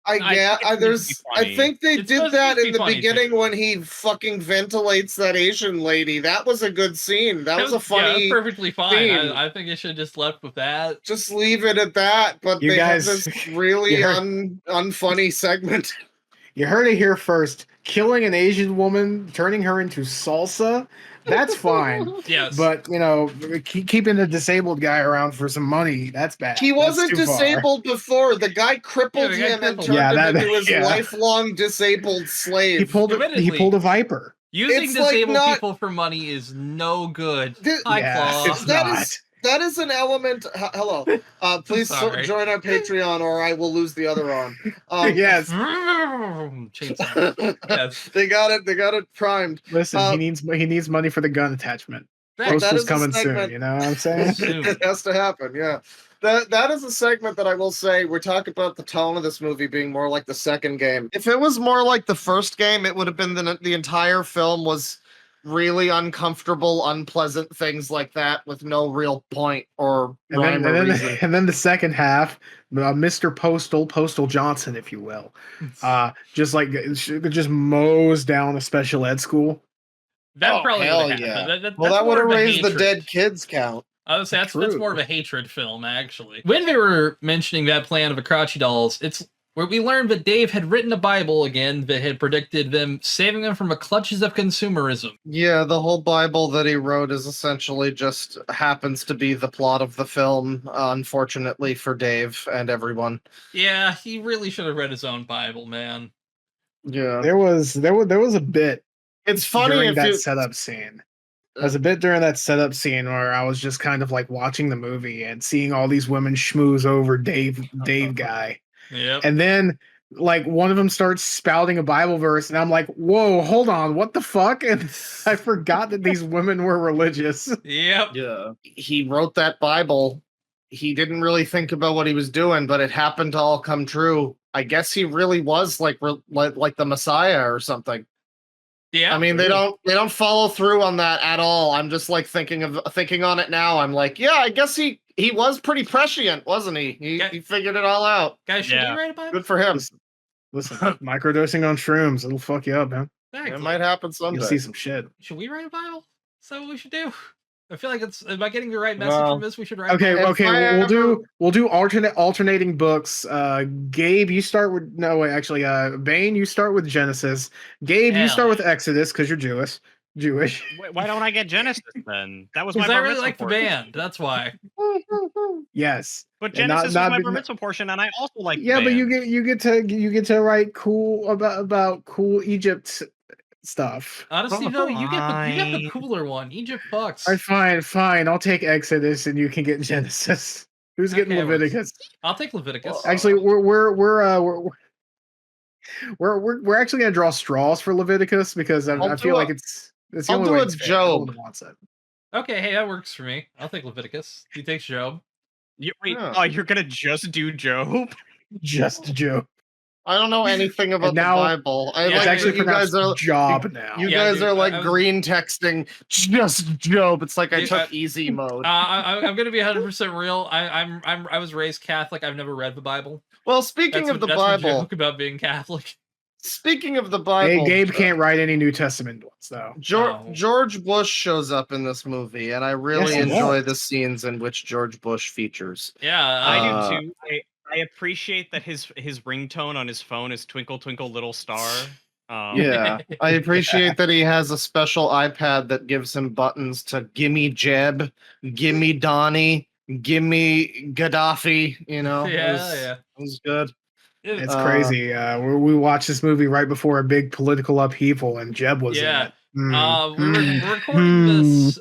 I I yeah, think it's supposed to be I funny. think they It's did supposed to that be in the funny, beginning too. when he fucking ventilates that Asian lady. That was a good scene. That was a Yeah, funny. perfectly fine. theme. I think it should just left with that. Just leave it at that. But You they guys- have this really you heard- unfunny segment. You heard it here first. Killing an Asian woman, turning her into salsa, that's fine. Yes, But keeping a disabled guy around for some money, that's bad. He That's wasn't too far. disabled before. The guy crippled Yeah, the guy him and crippled turned him. Yeah, him that- into his yeah. lifelong disabled slave. He pulled Admittedly- a viper. using it's like disabled not- people for money is no good. Th- High Yeah, claw. it's That not. is- That is an element. Hello, please Sorry. join our Patreon, or I will lose the other arm. Yes. Chainsaw. Yes. They got it primed. Listen, Uh, he needs money for the gun attachment. That- that Postal's is a coming segment. soon. You know what I'm saying? Soon. It has to happen. Yeah, that is a segment that I will say. We're talking about the tone of this movie being more like the second game. If it was more like the first game, it would have been the entire film was really uncomfortable, unpleasant things like that with no real point or And rhyme or then, reason. and then the second half, Mr. Postal Johnson, if you will, just mows down a special ed school. That Oh, probably hell would have yeah. happened. Well, That's that would more have of a raised the hatred. dead kids count. I would say that's True. more of a hatred film, actually. When they were mentioning that plan of the crotchy dolls, it's where we learned that Dave had written a Bible again that had predicted them saving them from the clutches of consumerism. Yeah, the whole Bible that he wrote is essentially just happens to be the plot of the film, unfortunately for Dave and everyone. Yeah, he really should have read his own Bible, man. Yeah. There was a bit It's funny during if that you setup scene. There's a bit during that setup scene where I was just kind of like watching the movie and seeing all these women schmooze over Dave guy. Yep. And then like one of them starts spouting a Bible verse and I'm like, whoa, hold on, what the fuck? And I forgot that these women were religious. Yep. Yeah. He wrote that Bible. He didn't really think about what he was doing, but it happened to all come true. I guess he really was like the Messiah or something. Yeah. I mean, they don't follow through on that at all. I'm just like thinking on it now. I'm like, yeah, I guess he was pretty prescient, wasn't he? He figured it all out. Guys, should we write a Bible? Good for him. Listen, microdosing on shrooms, it'll fuck you up, man. Exactly. It might happen someday. You'll see some shit. Should we write a Bible? Is that what we should do? I feel like am I getting the right message Well, from this? We should write. Okay, a Bible. okay. We'll do alternating books. Gabe, you start with Bane, you start with Genesis. Gabe, you start with Exodus because you're Jewish. Why don't I get Genesis then? That was my Because I bar really mitzvah like the portion. band. That's why. Yes, But And not- Genesis not was my be- bar mitzvah portion, and I also like. yeah, the but band. you get to write cool about cool Egypt stuff. Honestly, though, you get the Fine. cooler one. Egypt fucks. All right, fine. I'll take Exodus, and you can get Genesis. Who's getting Okay, works. Leviticus? I'll take Leviticus. Actually, we're actually gonna draw straws for Leviticus because I feel like it's the I'll only do way a it's fair. No Job. one wants it. Okay, hey, that works for me. I'll take Leviticus. He takes Job. Wait, Yeah. oh, you're gonna just do Job? Just Job. I don't know anything about now- the Bible. I Yeah, It's like actually that you guys pronounced are job now. you Yeah, guys dude, are like I was- green texting just Job. It's like I Dude, took easy mode. I'm gonna be 100% real. I was raised Catholic. I've never read the Bible. Well, speaking That's of the that's Bible, joke about being Catholic. speaking of the Hey, Bible, Gabe can't write any New Testament ones though. Oh. George Bush shows up in this movie, and I really Yes, he enjoy does. the scenes in which George Bush features. Yeah, I do too. I appreciate that his ringtone on his phone is "Twinkle Twinkle Little Star." Yeah, I appreciate that he has a special iPad that gives him buttons to gimme Jeb, gimme Donnie, gimme Gaddafi. You know, yeah. it was good. It's crazy. We watched this movie right before a big political upheaval, and Jeb was Yeah. in it. Mm. We're recording this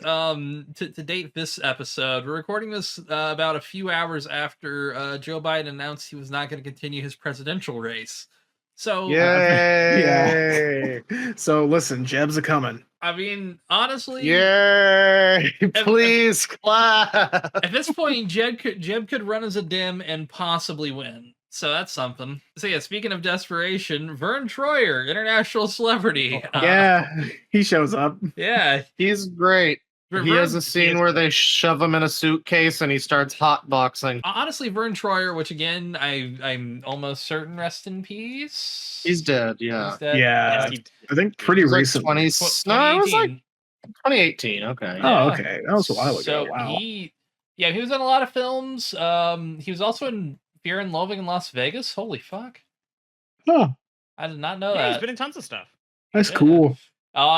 to date this episode. We're recording this about a few hours after Joe Biden announced he was not going to continue his presidential race. So Yay! Yeah. So listen, Jeb's a coming. I mean, honestly, Yay! Please clap. at this point, Jeb could run as a dim and possibly win. So that's something. So yeah, speaking of desperation, Vern Troyer, international celebrity. Yeah, he shows up. Yeah. He's great. He has a scene where they shove him in a suitcase and he starts hotboxing. Honestly, Vern Troyer, which again, I'm almost certain rest in peace. He's dead, yeah. He's dead. Yeah, I think pretty It was like recent. 20, no, it was like 2018. Okay. Oh, okay, that was a while ago. So Wow. he was in a lot of films. He was also in Fear and Loathing in Las Vegas. Holy fuck! Huh, I did not know Yeah, he's that. been in tons of stuff. that's Yeah. cool.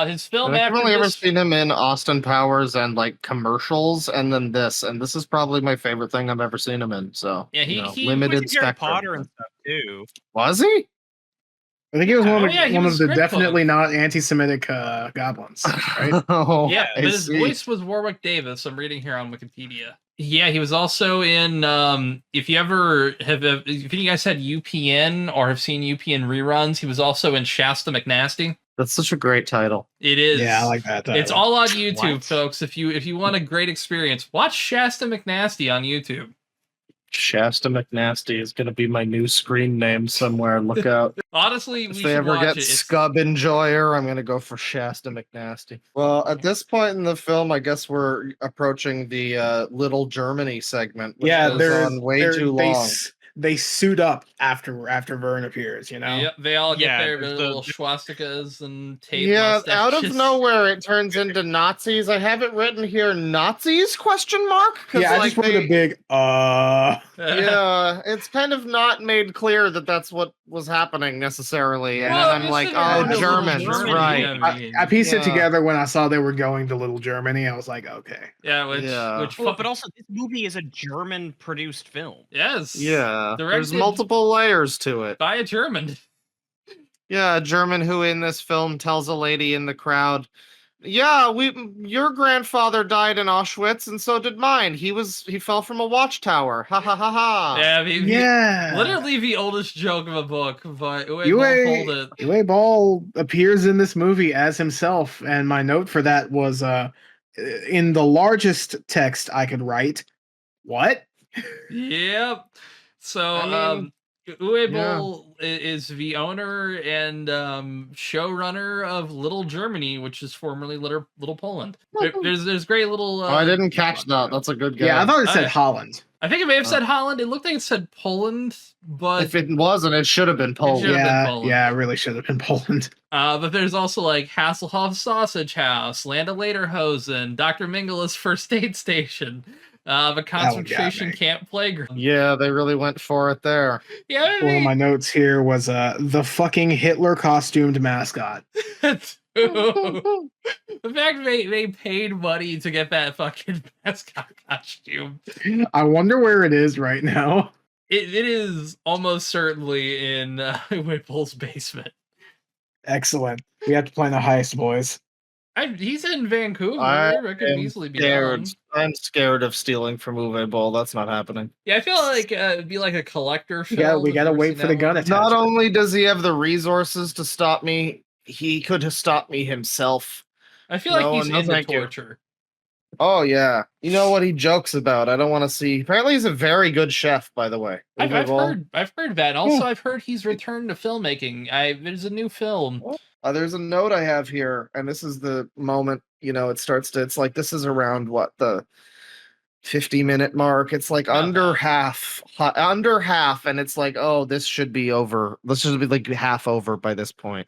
His film I've after only ever this, seen him in Austin Powers and like commercials, and then this, and this is probably my favorite thing I've ever seen him in. So Yeah, he He limited was in Harry spectrum. Potter and stuff too. Was he? I think he was one of, yeah, he one was of the Grim definitely not anti-Semitic goblins, right? Oh, yeah, I but his see. voice was Warwick Davis. I'm reading here on Wikipedia. Yeah, he was also in. If you guys had UPN or have seen UPN reruns, he was also in Shasta McNasty. That's such a great title. It is. Yeah, I like that. It's title. all on YouTube, What? folks. If you want a great experience, watch Shasta McNasty on YouTube. Shasta McNasty is going to be my new screen name somewhere. Look out. Honestly, we If should they ever watch get it. It's- Scub Enjoyer, I'm going to go for Shasta McNasty. Well, at this point in the film, I guess we're approaching the Little Germany segment, which goes on way too long. they suit up after Vern appears. You know. Yep, they all get Yeah, their there's little swastikas and tape Yeah, out of mustaches. nowhere it turns into Nazis. I have it written here, Nazis? Question mark? Yeah, I just wrote a big Yeah, it's kind of not made clear that that's what was happening necessarily, and Well, then I'm it's like, in oh, Little Germans, Germany, right? I mean. I pieced it Yeah. together when I saw they were going to Little Germany. I was like, okay. Yeah, which Well, but also this movie is a German-produced film. yes, Yeah, there's directed multiple layers to it. by a German. Yeah, a German who in this film tells a lady in the crowd, "Yeah, your grandfather died in Auschwitz, and so did mine. He fell from a watchtower. Ha ha ha ha." Yeah, Yeah. literally the oldest joke of a book, but Uwe Boll told it. Uwe Ball appears in this movie as himself, and my note for that was in the largest text I could write. What? Yep. So, I mean, Uwe yeah. Boll is the owner and showrunner of Little Germany, which is formerly Little Poland. There's great little. I didn't catch that. That's a good guess. Yeah, I thought it said I- Holland. I think it may have said Holland. It looked like it said Poland, but If it wasn't, it should have been Poland. should've been Yeah, Poland. yeah, it really should have been Poland. But there's also like Hasselhoff Sausage House, Land of Lederhosen, Dr. Mingele's First Aid Station, the concentration me. camp playground. Yeah, they really went for it there. Yeah, I One of mean, my notes here was the fucking Hitler costumed mascot. the fact they paid money to get that fucking mascot costume. I wonder where it is right now. It is almost certainly in Whipple's basement. Excellent. We have to plan the heist, boys. He's in Vancouver. I It could am easily be scared. done. I'm scared of stealing from Uwe Boll. That's not happening. Yeah, I feel like it'd be like a collector film. Yeah, we if gotta you've wait seen for the that gun one. attack. Not only does he have the resources to stop me, he could have stopped me himself. I feel No, like he's no, into thank you. torture. Oh yeah, you know what he jokes about? I don't want to see. Apparently, he's a very good chef, by the way. I've Uwe Boll. heard that. Also, I've heard he's returned to filmmaking. There's a new film. There's a note I have here, and this is the moment. You know, it's like this is around what the 50-minute mark. It's like Not under bad. half, and it's like, oh, this should be over. This should be like half over by this point.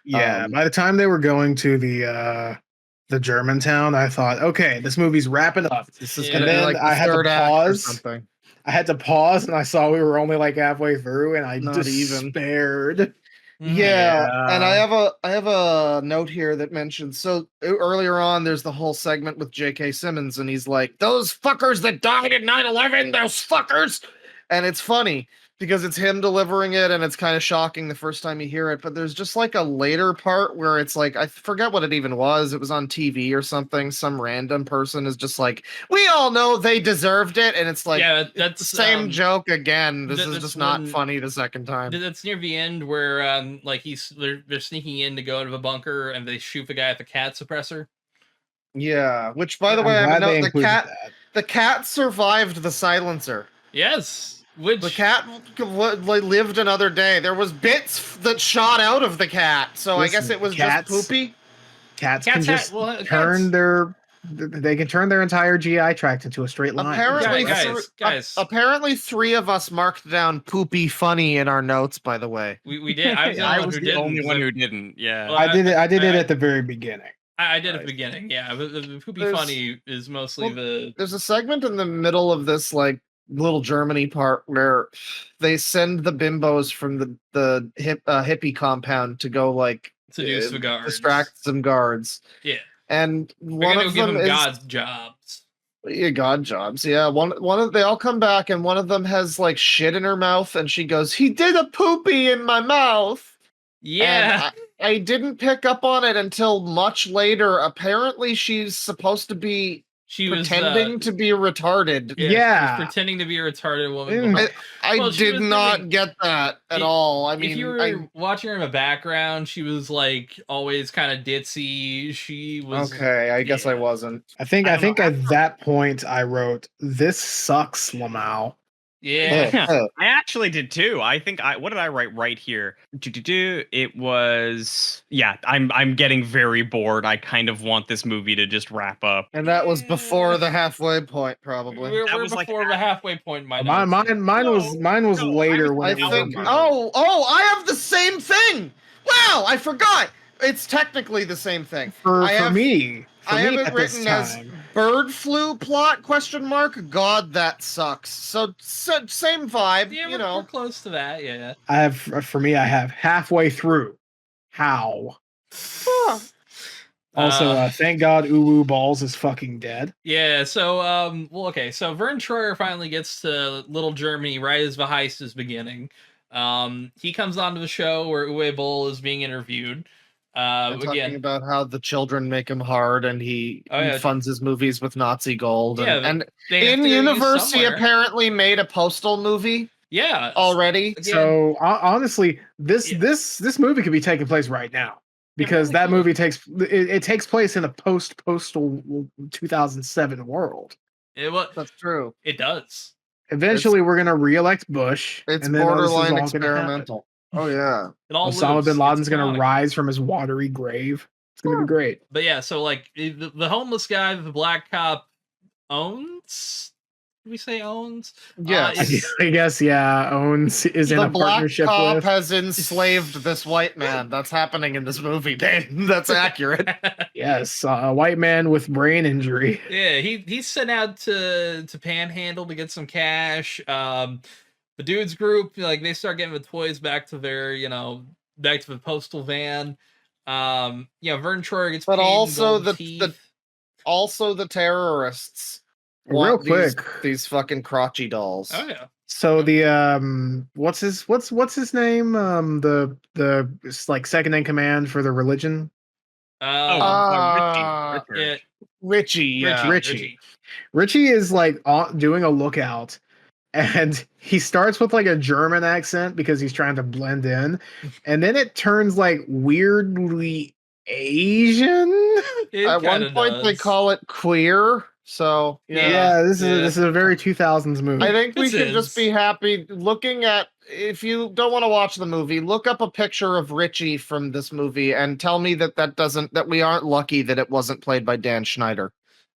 Yeah, by the time they were going to the Germantown, I thought, okay, this movie's wrapping up. This is Yeah. gonna And be then like the I had to third act or pause. something. I had to pause, and I saw we were only like halfway through, and I Not even. despaired. Yeah, and I Yeah. have a note here that mentions earlier on there's the whole segment with J.K. Simmons and he's like, those fuckers that died at 9/11, those fuckers. And it's funny because it's him delivering it and it's kind of shocking the first time you hear it, but there's just like a later part where it's like I forget what it even was. It was on TV or something. Some random person is just like, we all know they deserved it, and it's like Yeah, the that's same joke again. This is that's just not when- funny the second time. That's near the end where like they're sneaking in to go into the bunker and they shoot the guy at the cat suppressor. Yeah, which by the I'm way, I glad know they the included cat that. the cat survived the silencer. Yes, which The cat lived another day. There was bits that shot out of the cat, so I guess Listen, it was cats- just poopy. Cats Cats can ha- just well, turn cats- their they can turn their entire GI tract into a straight line. Apparently, Guys. apparently, three of us marked down "poopy funny" in our notes. By the way, we did. I was the I only one was who the didn't. only one so- who didn't. Yeah. Well, I did it. I did it I- at the very beginning. I did at Right. the beginning. Yeah, the poopy There's- funny is mostly well, the. there's a segment in the middle of this like little Germany part where they send the bimbos from the hippie compound to go like Seduce the guards. distract some guards. Yeah. And We're one gonna of give them them is God's jobs. yeah, God jobs. Yeah, one of they all come back, and one of them has like shit in her mouth, and she goes, "He did a poopy in my mouth." Yeah. And I didn't pick up on it until much later. Apparently, she's supposed to be She was pretending to be retarded. She was Yeah. pretending to be a retarded woman. Mm. before- I Well, she did was not doing- get that at If- all. I if mean, you were I, watching her in the background, she was like always kind of ditzy. She was okay, I guess I yeah. wasn't. I think I I don't think know. at that point I wrote, "This sucks, Lamau." Yeah. I actually did too. I think what did I write right here? It was I'm getting very bored. I kind of want this movie to just wrap up. And that was before the halfway point, probably. We're was like before the halfway point. Mine was later when I it was think. over. Oh! I have the same thing. Wow, I forgot. It's technically the same thing. For me, I have it at this written as time. bird flu plot ? God, that sucks. So same vibe, Yeah, you we're know. close to that. Yeah. I have halfway through. How? Also, thank God Uwu Balls is fucking dead. Yeah, so okay, so Vern Troyer finally gets to Little Germany right as the heist is beginning. He comes onto the show where Uwe Boll is being interviewed. And talking about how the children make him hard, and he funds his movies with Nazi gold. Yeah, and they have in to get used universe, he somewhere. apparently made a Postal movie. Yeah, already. So honestly, this movie could be taking place right now because that movie takes place in a post-postal 2007 world. That's true. It does. Eventually, we're gonna re-elect Bush. It's and then borderline experimental. Oh yeah. Osama bin Laden's gonna rise from his watery grave. It's gonna be great. But yeah, so like the homeless guy that the black cop owns. Did we say owns? Yes. I guess owns is in a partnership black cop with. has enslaved this white man. That's happening in this movie, Dane. That's accurate. Yes, a white man with brain injury. Yeah, he's sent out to Panhandle to get some cash. The dude's group, like, they start getting the toys back to their, back to the postal van. Vern Troyer gets but paid also in gold also the terrorists. Real quick, these fucking crotchy dolls. Oh yeah. So the what's his name? The like second in command for the religion. Richie. Richie is like doing a lookout, and he starts with like a German accent because he's trying to blend in, and then it turns like weirdly Asian. At one point, they call it queer. So this is a very 2000s movie. I think we should just be happy looking at. If you don't want to watch the movie, look up a picture of Richie from this movie and tell me that we aren't lucky that it wasn't played by Dan Schneider.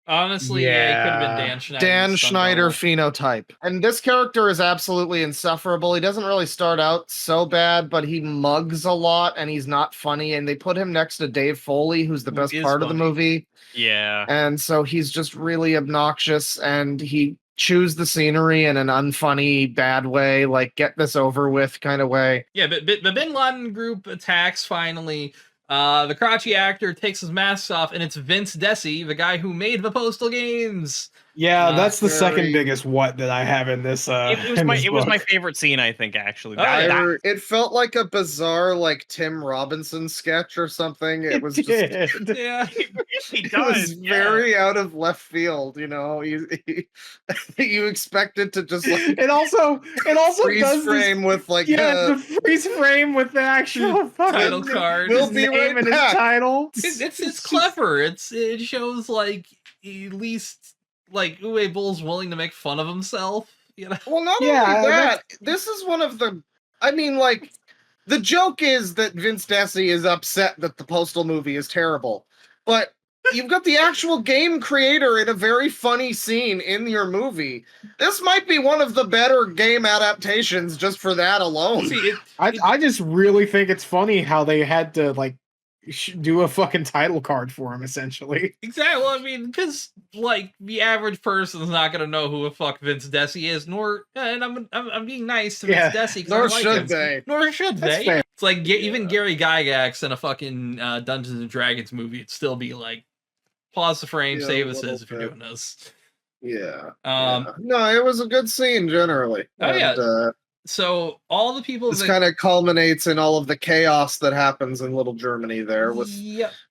Honestly, it could have been Dan Schneider. Dan Schneider phenotype. And this character is absolutely insufferable. He doesn't really start out so bad, but he mugs a lot and he's not funny. And they put him next to Dave Foley, who's the best part of the movie. Yeah. And so he's just really obnoxious and he chews the scenery in an unfunny, bad way, like get this over with kind of way. Yeah, but the Bin Laden group attacks finally. The crotchy actor takes his mask off, and it's Vince Desi, the guy who made the Postal games. Yeah, that's the second biggest what that I have in this. It was my favorite scene, I think, actually. It felt like a bizarre, like Tim Robinson sketch or something. It was just, yeah, it was very out of left field. You expected to just like it also freeze does frame with like the freeze frame with the actual title card. We'll be right back. His title. It's clever. It shows like at least. Like Uwe Boll's willing to make fun of himself, Well, not only that, this is one of the. I mean, like, the joke is that Vince Desi is upset that the Postal movie is terrible, but you've got the actual game creator in a very funny scene in your movie. This might be one of the better game adaptations just for that alone. See, I just really think it's funny how they had to like do a fucking title card for him, essentially. Exactly. Well, I mean, because like the average person is not gonna know who the fuck Vince Desi is, and I'm being nice to Vince Desi. Nor should they. Nor should they. Fair. It's like even Gary Gygax in a fucking Dungeons and Dragons movie, it'd still be like, pause the frame, save us if you're doing this. Yeah. No, it was a good scene generally. So all the people this kind of culminates in all of the chaos that happens in Little Germany there with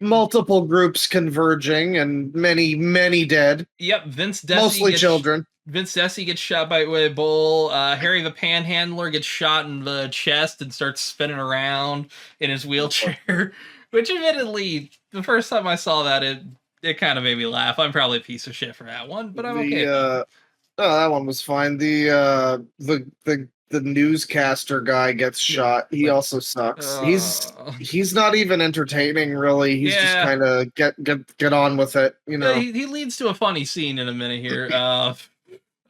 multiple groups converging and many dead. Yep, Vince Desi mostly children. Vince Desi gets shot by Uwe Boll. Harry the Panhandler gets shot in the chest and starts spinning around in his wheelchair. Which admittedly, the first time I saw that, it kind of made me laugh. I'm probably a piece of shit for that one, but I'm okay. Oh, that one was fine. The newscaster guy gets shot. He also sucks. He's not even entertaining, really. He's just Yeah. kind of get on with it, you know. He leads to a funny scene in a minute here.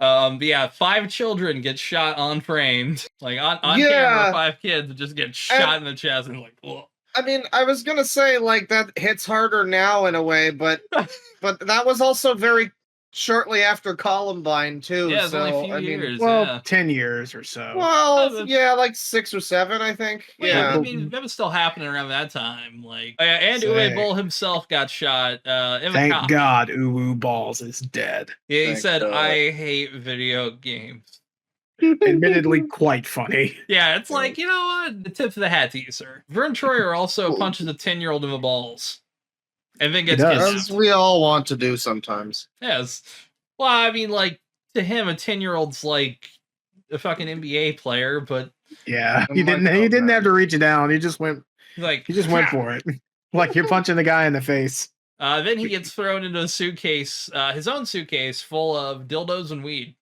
Yeah, 5 children get shot on framed, like on camera. 5 kids just get shot in the chest, and like, ugh. I mean, I was gonna say like that hits harder now in a way, but that was also very shortly after Columbine too. Yeah, it's so only a few I mean, years. Well, Yeah. 10 years or so. well, yeah, like 6 or 7, I think. Well, Yeah. I mean that was still happening around that time. Like, and Say. Uwe Boll himself got shot. Thank God Uwu Balls is dead. Yeah, he Thank said, God. "I hate video games." Admittedly, quite funny. Yeah, it's like, you know what? The tip of the hat to you, sir. Vern Troyer also punches a 10-year-old in the balls, and then gets does. As we all want to do sometimes. Yes. Well, I mean, like, to him, a 10-year-old's like a fucking NBA player, but Yeah, he didn't have to reach it down. He just went like went for it. Like you're punching the guy in the face. Then he gets thrown into a suitcase, his own suitcase full of dildos and weed.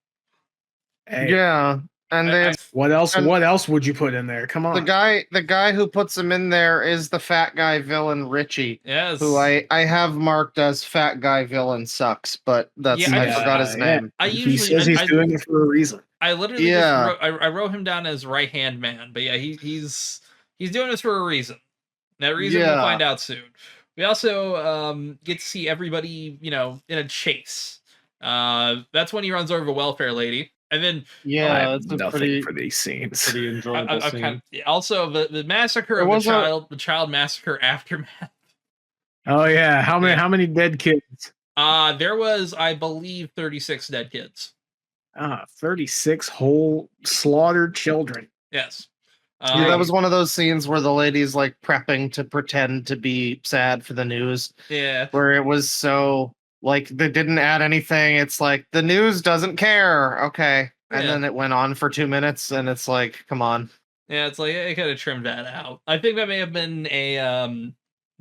Hey, Yeah. And what else would you put in there? Come on. the guy who puts him in there is the fat guy villain Richie. Yes. Who I have marked as fat guy villain sucks, but that's I forgot his name. He says he's doing it for a reason. I literally just I wrote him down as right hand man, but yeah, he's doing this for a reason. That reason we'll find out soon. We also get to see everybody, you know, in a chase. That's when he runs over a welfare lady. And then it's nothing for these scenes. Pretty enjoyable scene. Also the massacre of the child massacre aftermath. Oh yeah, how many dead kids? There was, I believe, 36 dead kids. 36 whole slaughtered children. Yes. Yeah, that was one of those scenes where the lady's like prepping to pretend to be sad for the news. Yeah. Where it was so like they didn't add anything. It's like the news doesn't care. Okay. And then it went on for 2 minutes and it's like, come on. Yeah, it's like it could have trimmed that out. I think that may have been a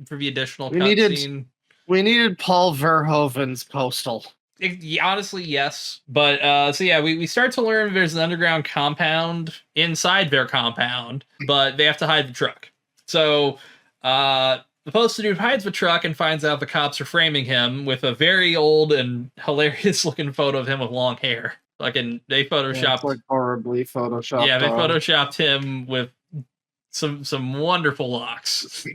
for the additional cutscene. We needed Paul Verhoeven's Postal. Honestly, yes. But so yeah, we start to learn there's an underground compound inside their compound, but they have to hide the truck. So the postal dude hides the truck and finds out the cops are framing him with a very old and hilarious looking photo of him with long hair. Like they photoshopped like horribly photoshopped. Yeah, they photoshopped him with some wonderful locks.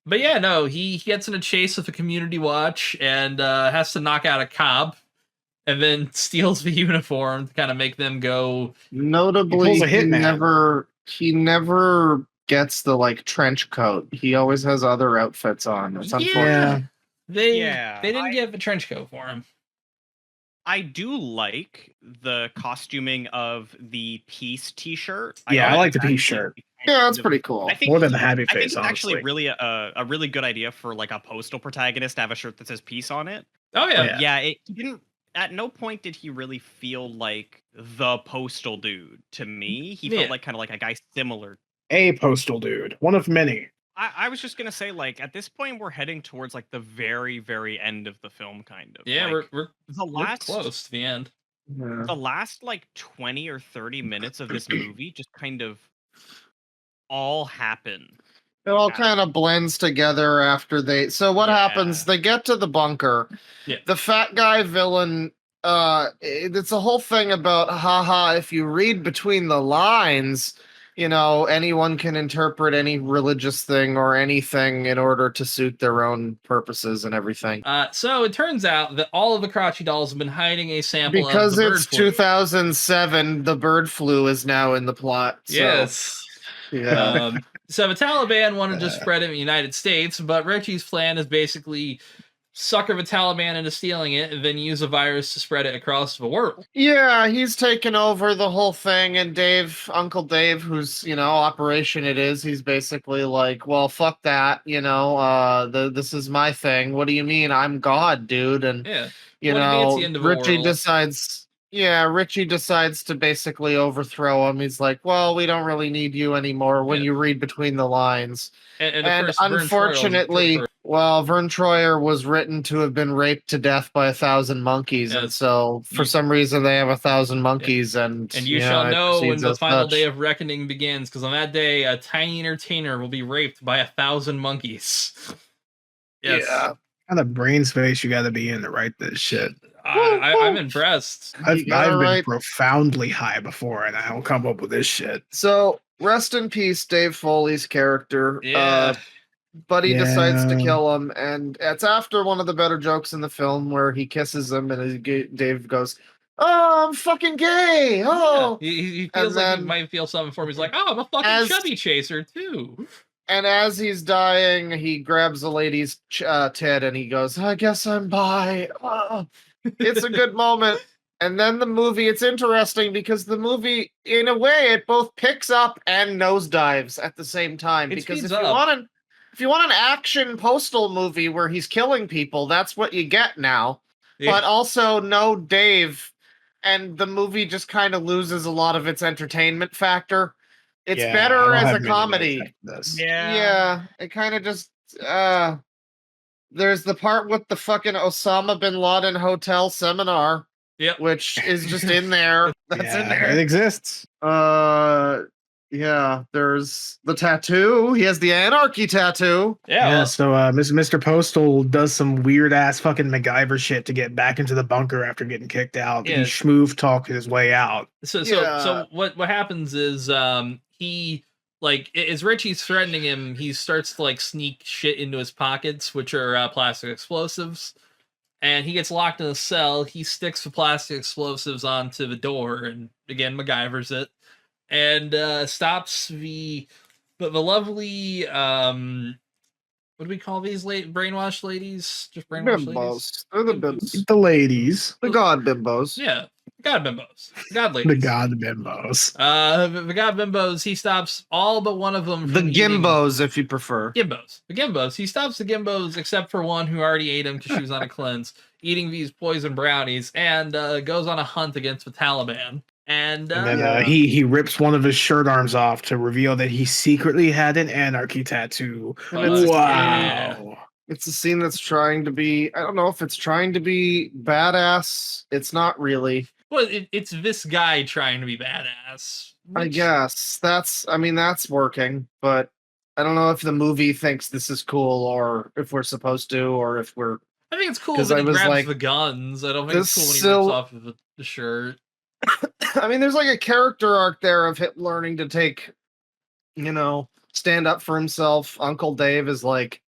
But yeah, no, he gets in a chase with the community watch and has to knock out a cop, and then steals the uniform to kind of make them go. Notably, he never gets the like trench coat. He always has other outfits on. It's unfortunate. They didn't give a trench coat for him. I do like the costuming of the Peace T-shirt. Yeah, I like the Peace shirt. Yeah, that's pretty cool. More than the happy face. I think it's honestly. actually really a really good idea for like a Postal protagonist to have a shirt that says Peace on it. Oh yeah, yeah. It didn't. At no point did he really feel like the Postal dude to me. He felt like kind of like a guy similar. A Postal dude, one of many. I was just gonna say, like, at this point, we're heading towards like the very, very end of the film, kind of. Yeah, like, we're close to the end. Yeah. The last like 20 or 30 minutes of this movie just kind of all happen. It all kind of blends together after they. So what happens? They get to the bunker. Yeah. The fat guy villain. It's a whole thing about haha. If you read between the lines, you know, anyone can interpret any religious thing or anything in order to suit their own purposes and everything. So it turns out that all of the crotchy dolls have been hiding a sample because of the bird it's flu. 2007. The bird flu is now in the plot. So. Yes. Yeah. So the Taliban wanted to spread it in the United States, but Richie's plan is basically sucker the Taliban into stealing it and then use a virus to spread it across the world. Yeah, he's taken over the whole thing, and Uncle Dave, who's, you know, Operation It Is, he's basically like, well, fuck that, you know, this is my thing. What do you mean? I'm God, dude. And, you know, Richie decides to basically overthrow him. He's like, well, we don't really need you anymore when you read between the lines. And unfortunately, well, Vern Troyer was written to have been raped to death by 1,000 monkeys, and Yes. so for some reason they have 1,000 monkeys, and you shall it know when proceeds the as final such. day of reckoning begins, because on that day, a tiny entertainer will be raped by 1,000 monkeys. Yes. Yeah. What kind of brain space you got to be in to write this shit? I'm impressed. I've gotta been write- profoundly high before, and I don't come up with this shit. So rest in peace, Dave Foley's character. Yeah. Buddy decides to Yeah. kill him, and it's after one of the better jokes in the film where he kisses him, and Dave goes, "Oh, I'm fucking gay." Oh, Yeah. He feels And like he then might feel something for him. He's like, oh, I'm a fucking as- chubby chaser too. and as he's dying, he grabs a lady's tit, and he goes, "I guess I'm bi." Oh. It's a good moment. And then the movie, it's interesting because the movie, in a way, it both picks up and nosedives at the same time. It Because speeds if you want an action Postal movie where he's killing people, that's what you get now. Yeah. But also no Dave, and the movie just kind of loses a lot of its entertainment factor. It's Yeah, I better don't as have a many comedy. notes after this. Yeah, it kind of just there's the part with the fucking Osama bin Laden hotel seminar, Yep. which is just in there. That's in Yeah, there. it exists. Yeah, there's the tattoo. He has the anarchy tattoo. Yeah. So Mr. Postal does some weird ass fucking MacGyver shit to get back into the bunker after getting kicked out. Yeah. He schmoove talked his way out. So what happens is he, like, as Richie's threatening him, he starts to like sneak shit into his pockets, which are plastic explosives, and he gets locked in a cell. He sticks the plastic explosives onto the door, and again MacGyver's it, and stops the lovely what do we call these brainwashed ladies? Just brainwashed ladies. Bimbos. They're the bimbos. The ladies. The god bimbos. Yeah, god bimbos, god The ladies. god bimbos. The god bimbos. He stops all but one of them. The from eating- gimbos, if you prefer. Gimbos. The gimbos. He stops the gimbos except for one who already ate him because she was on a cleanse, eating these poison brownies, and goes on a hunt against the Taliban. And then he rips one of his shirt arms off to reveal that he secretly had an anarchy tattoo. And it's- Wow. It's a scene that's trying to be, I don't know if it's trying to be badass. It's not really. well, it's this guy trying to be badass. I which- guess that's working, but I don't know if the movie thinks this is cool or if we're supposed to or if we're. I think it's cool 'Cause when I he was grabs like, the guns. I don't think it's this cool when he still- rips off of the shirt. I mean, there's like a character arc there of him learning to take, stand up for himself. Uncle Dave is like,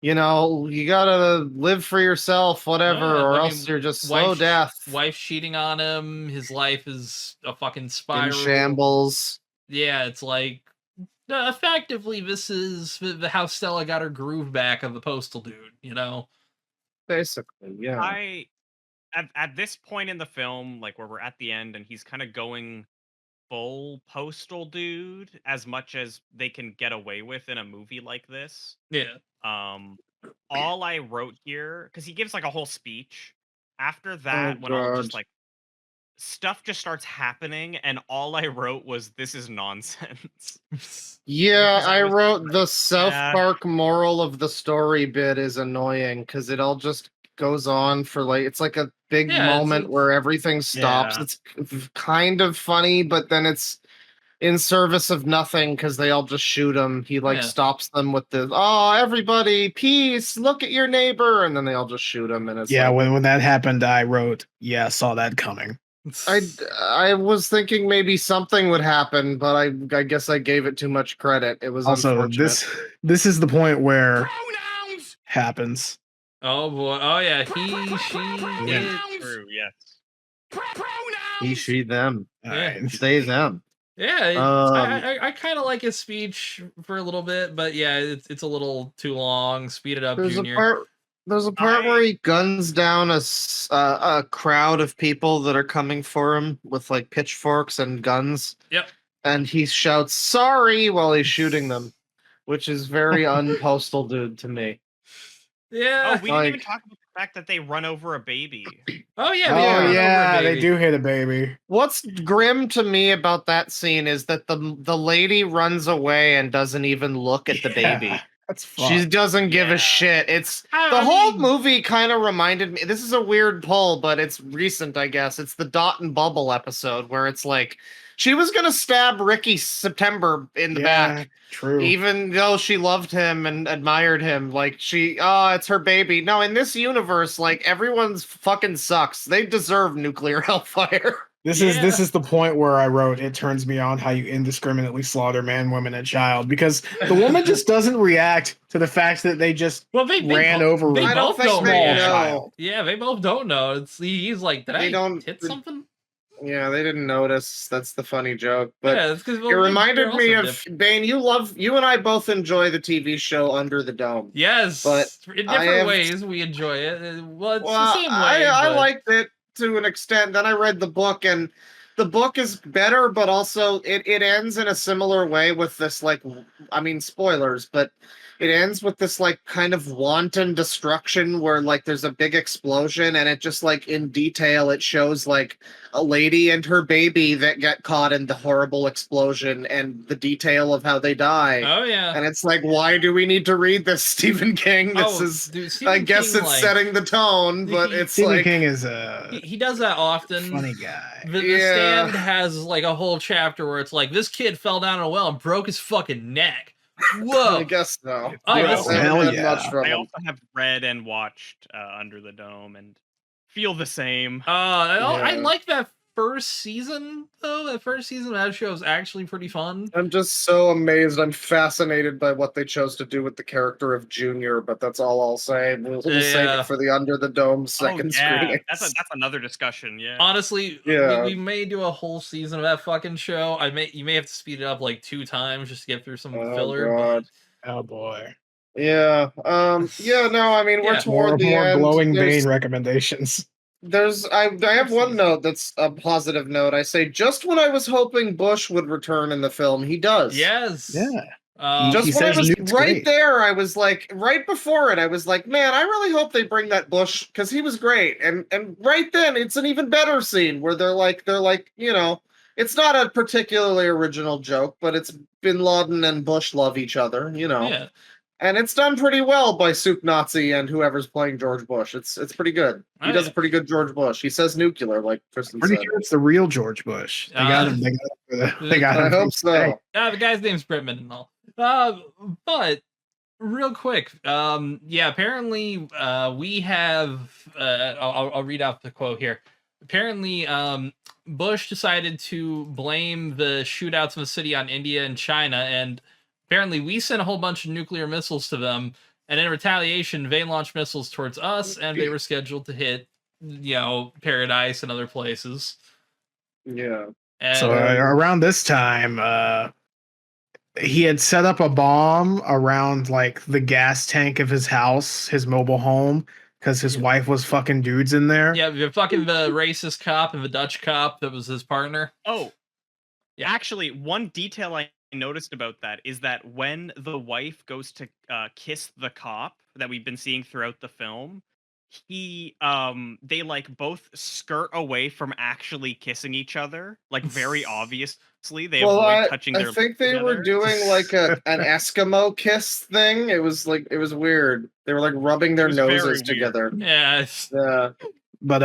you gotta live for yourself, whatever, Yeah, or I else mean, you're just slow wife- death Wife cheating on him. His life is a fucking spiral. in shambles. Yeah, it's like effectively this is the how Stella got her groove back of the Postal dude, Basically, yeah. At this point in the film, like where we're at the end and he's kind of going full Postal dude as much as they can get away with in a movie like this. Yeah. All I wrote here, because he gives like a whole speech. After that, when all just God. like stuff just starts happening, and all I wrote was, "This is nonsense." Yeah, Because I I was wrote like, the South yeah. Park moral of the story bit is annoying because it all just goes on for like it's like a big Yeah, it's- moment where everything stops. Yeah. It's kind of funny, but then it's in service of nothing because they all just shoot him. He like Yeah. stops them with the everybody, peace, look at your neighbor, and then they all just shoot him. And it's Yeah, like, when that happened, I wrote, yeah, saw that coming. I was thinking maybe something would happen, but I guess I gave it too much credit. It was Also, unfortunate. this is the point where happens. Oh boy. Oh yeah. He, she, Yeah, it. true. Yes. He, she, them. All Yeah. right. They, them. Yeah. Um, I kind of like his speech for a little bit, but yeah, it's a little too long. Speed it up, There's Junior. a part where he guns down a crowd of people that are coming for him with like pitchforks and guns. Yep. And he shouts "sorry" while he's shooting them, which is very unpostal dude to me. Yeah. Oh, we didn't even like- talk about the fact that they run over a baby. Oh yeah. Oh we run over a yeah, they baby. do hit a baby. What's grim to me about that scene is that the lady runs away and doesn't even look at the baby. That's She fun. doesn't give Yeah. a shit. It's I the whole mean- movie kind of reminded me. This is a weird pull, but it's recent, I guess. It's the Dot and Bubble episode where it's like she was gonna stab Ricky September in the back, True. even though she loved him and admired him. Like it's her baby. No, in this universe, like everyone's fucking sucks. They deserve nuclear hellfire. This is the point where I wrote, it turns me on how you indiscriminately slaughter man, woman, and child, because the woman just doesn't react to the fact that they just they ran over They I don't both think don't they know. know. Yeah, they both don't know. He's like, did I hit something? Yeah, they didn't notice. That's the funny joke. But yeah, it's because it reminded me of Bane. You and I both enjoy the TV show Under the Dome. Yes, but in different ways we enjoy it. Well, it's the same way. I liked it to an extent. Then I read the book, and the book is better, but also it ends in a similar way with this, like, I mean, spoilers, but it ends with this, like, kind of wanton destruction where, like, there's a big explosion, and it just, like, in detail, it shows, like, a lady and her baby that get caught in the horrible explosion and the detail of how they die. Oh, yeah. And it's like, why do we need to read this, Stephen King? I guess King, it's setting the tone, but it's Stephen like... King is he does that often. funny guy. The Stand has, like, a whole chapter where it's like, this kid fell down a well and broke his fucking neck. Whoa. I guess so. Oh, I that's- haven't hell read yeah. much from I him. also have read and watched Under the Dome and feel the same. I like that first season, though. That first season of that show is actually pretty fun. I'm just so amazed. I'm fascinated by what they chose to do with the character of Junior, but that's all I'll say. We'll save it for the Under the Dome second screening. That's another discussion. Yeah. Honestly, Yeah. we may do a whole season of that fucking show. You may have to speed it up like 2 times just to get through some filler. God. Oh boy. Yeah. No, I mean, we're Yeah. toward the More end. glowing There's- Bane recommendations. I have one note that's a positive note. I say, just when I was hoping Bush would return in the film, he does. Yes. Yeah. Just He when I says was Newt's right great. there, I was like, right before it, I was like, man, I really hope they bring that Bush because he was great. And right then, it's an even better scene where they're like, you know, it's not a particularly original joke, but it's Bin Laden and Bush love each other, you know. Yeah. And it's done pretty well by Soup Nazi and whoever's playing George Bush. It's pretty good. He does a pretty good George Bush. He says nuclear, like Tristan Pretty said. sure it's the real George Bush. They got him. They got him. I hope so. The guy's name's Britman and all. But real quick, apparently we have I'll read out the quote here. Apparently, Bush decided to blame the shootouts in the city on India and China, and apparently we sent a whole bunch of nuclear missiles to them, and in retaliation, they launched missiles towards us, and they were scheduled to hit, Paradise and other places. Yeah. And, So around this time, he had set up a bomb around like the gas tank of his house, his mobile home, because his wife was fucking dudes in there. yeah, the racist cop and the Dutch cop that was his partner. Oh, Yeah. actually, one detail I noticed about that is that when the wife goes to kiss the cop that we've been seeing throughout the film, they like both skirt away from actually kissing each other, like very obviously they avoid touching their I think lips they were together. doing like an Eskimo kiss thing. It was weird. They were like rubbing their It was very noses weird. together. Yeah. Yeah. But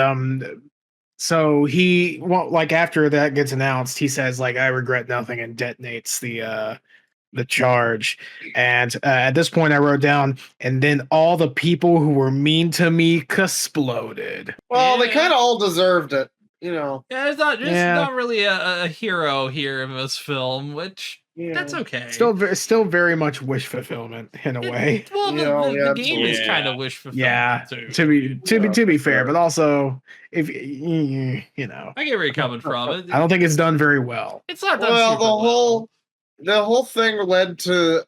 so he like after that gets announced, he says like I regret nothing and detonates the charge. And at this point, I wrote down, and then all the people who were mean to me exploded. Well, they Yeah. kind of all deserved it, you know. Yeah, there's not really a hero here in this film, which Yeah. that's okay. Still very much wish fulfillment in a way. Well, the game is absolutely. kind of wish fulfillment Yeah, too. to be fair, but also if you know, I get where you're coming from. I don't think it's done very well. It's not done Well, super the whole thing led to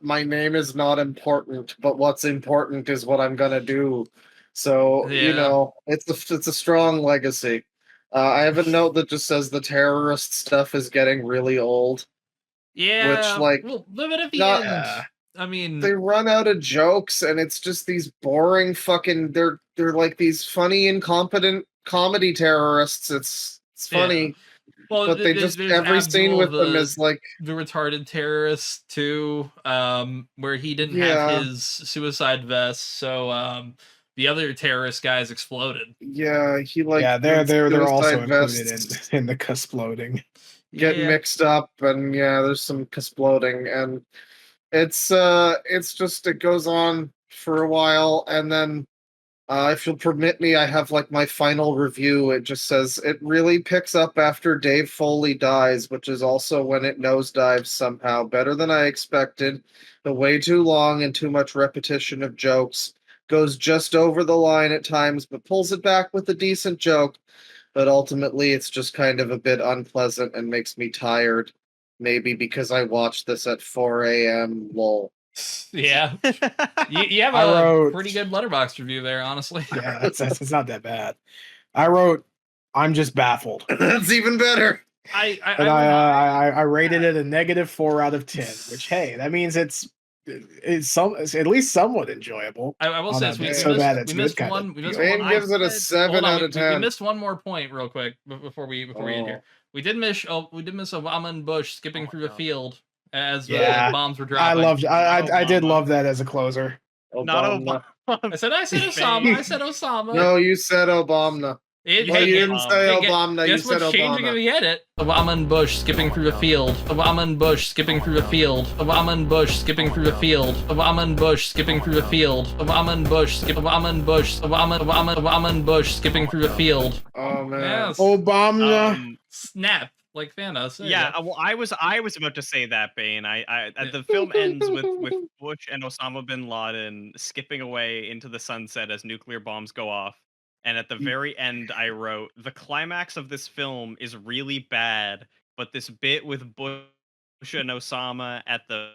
my name is not important, but what's important is what I'm gonna do. So you Yeah. know, it's a strong legacy. I have a note that just says the terrorist stuff is getting really old. Yeah, Which, like, well, but at the not- end, I mean, They run out of jokes, and it's just these boring fucking. They're like these funny, incompetent comedy terrorists. It's funny. Well, but they just there's every scene Abdul, with them is like the retarded terrorist too, where he didn't have Yeah. his suicide vest, so the other terrorist guys exploded. yeah, he like yeah, they're also suicide included vests in the exploding. get Yeah. mixed up, and yeah, there's some exploding, and it's just it goes on for a while, and then if you'll permit me, I have like my final review. It just says it really picks up after Dave Foley dies, which is also when it nosedives somehow. Better than I expected. The way too long and too much repetition of jokes. Goes just over the line at times, but pulls it back with a decent joke. But ultimately, it's just kind of a bit unpleasant and makes me tired. Maybe because I watched this at 4 a.m. Lol. Yeah. You have I a wrote- pretty good letterbox review there, honestly. Yeah, it's not that bad. I wrote, I'm just baffled. That's even better. And I rated it a -4 out of 10, which hey, that means it's at least somewhat enjoyable. I will on say a this, we so bad it's we good missed kind of one. We missed deal. one. Wayne gives it a 7 Hold on, out of we 10. missed one more point real quick before we end here. We did miss Obama and Bush skipping through the field as Yeah. the bombs were I dropping. I did Obama. love that as a closer. Not Obama. Obama. I said Osama. I said Osama. No, you said Obama. It, Well, hey, you hey, didn't say hey, Obama. You guess said what's changing Obama. if you hit it? Obama and Bush skipping through the field. Obama and Bush skipping through the field. Obama and Bush skipping through the field. Obama and Bush skipping through the field. Obama and Bush skip. Obama and Bush. Obama and Bush skipping through the field. Oh man. Yes. Obama. Snap like Thanos. There you Yeah, go. well, I was about to say that, Bane. The film ends with Bush and Osama bin Laden skipping away into the sunset as nuclear bombs go off. And at the very end, I wrote, the climax of this film is really bad, but this bit with Bush and Osama at the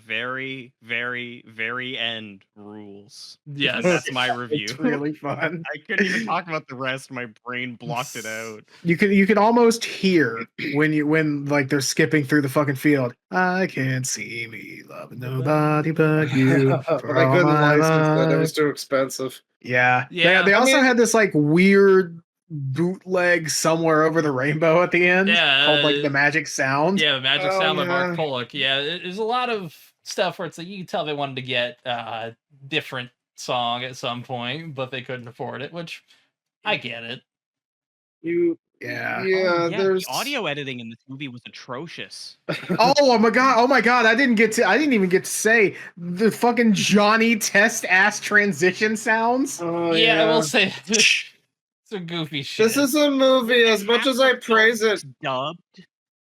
very, very, very end rules. Yes. And that's my review. It's really fun. I couldn't even talk about the rest. My brain blocked it out. You can almost hear when like they're skipping through the fucking field. I can't see me loving nobody but you. But for I all couldn't my license it. It life. was too expensive. Yeah. Yeah. They also I mean- had this like weird bootleg somewhere over the rainbow at the end. Yeah, Called like the magic sound. Yeah, the Magic Oh, Sound by Mark yeah. Pollock. Yeah, there's a lot of stuff where it's like you can tell they wanted to get a different song at some point, but they couldn't afford it, which I get it. Yeah. Yeah, there's The audio editing in this movie was atrocious. Oh my god! I didn't even get to say the fucking Johnny Test ass transition sounds. Oh, yeah, I will say it's a goofy shit. This is a movie. As much as I praise it, Dubbed.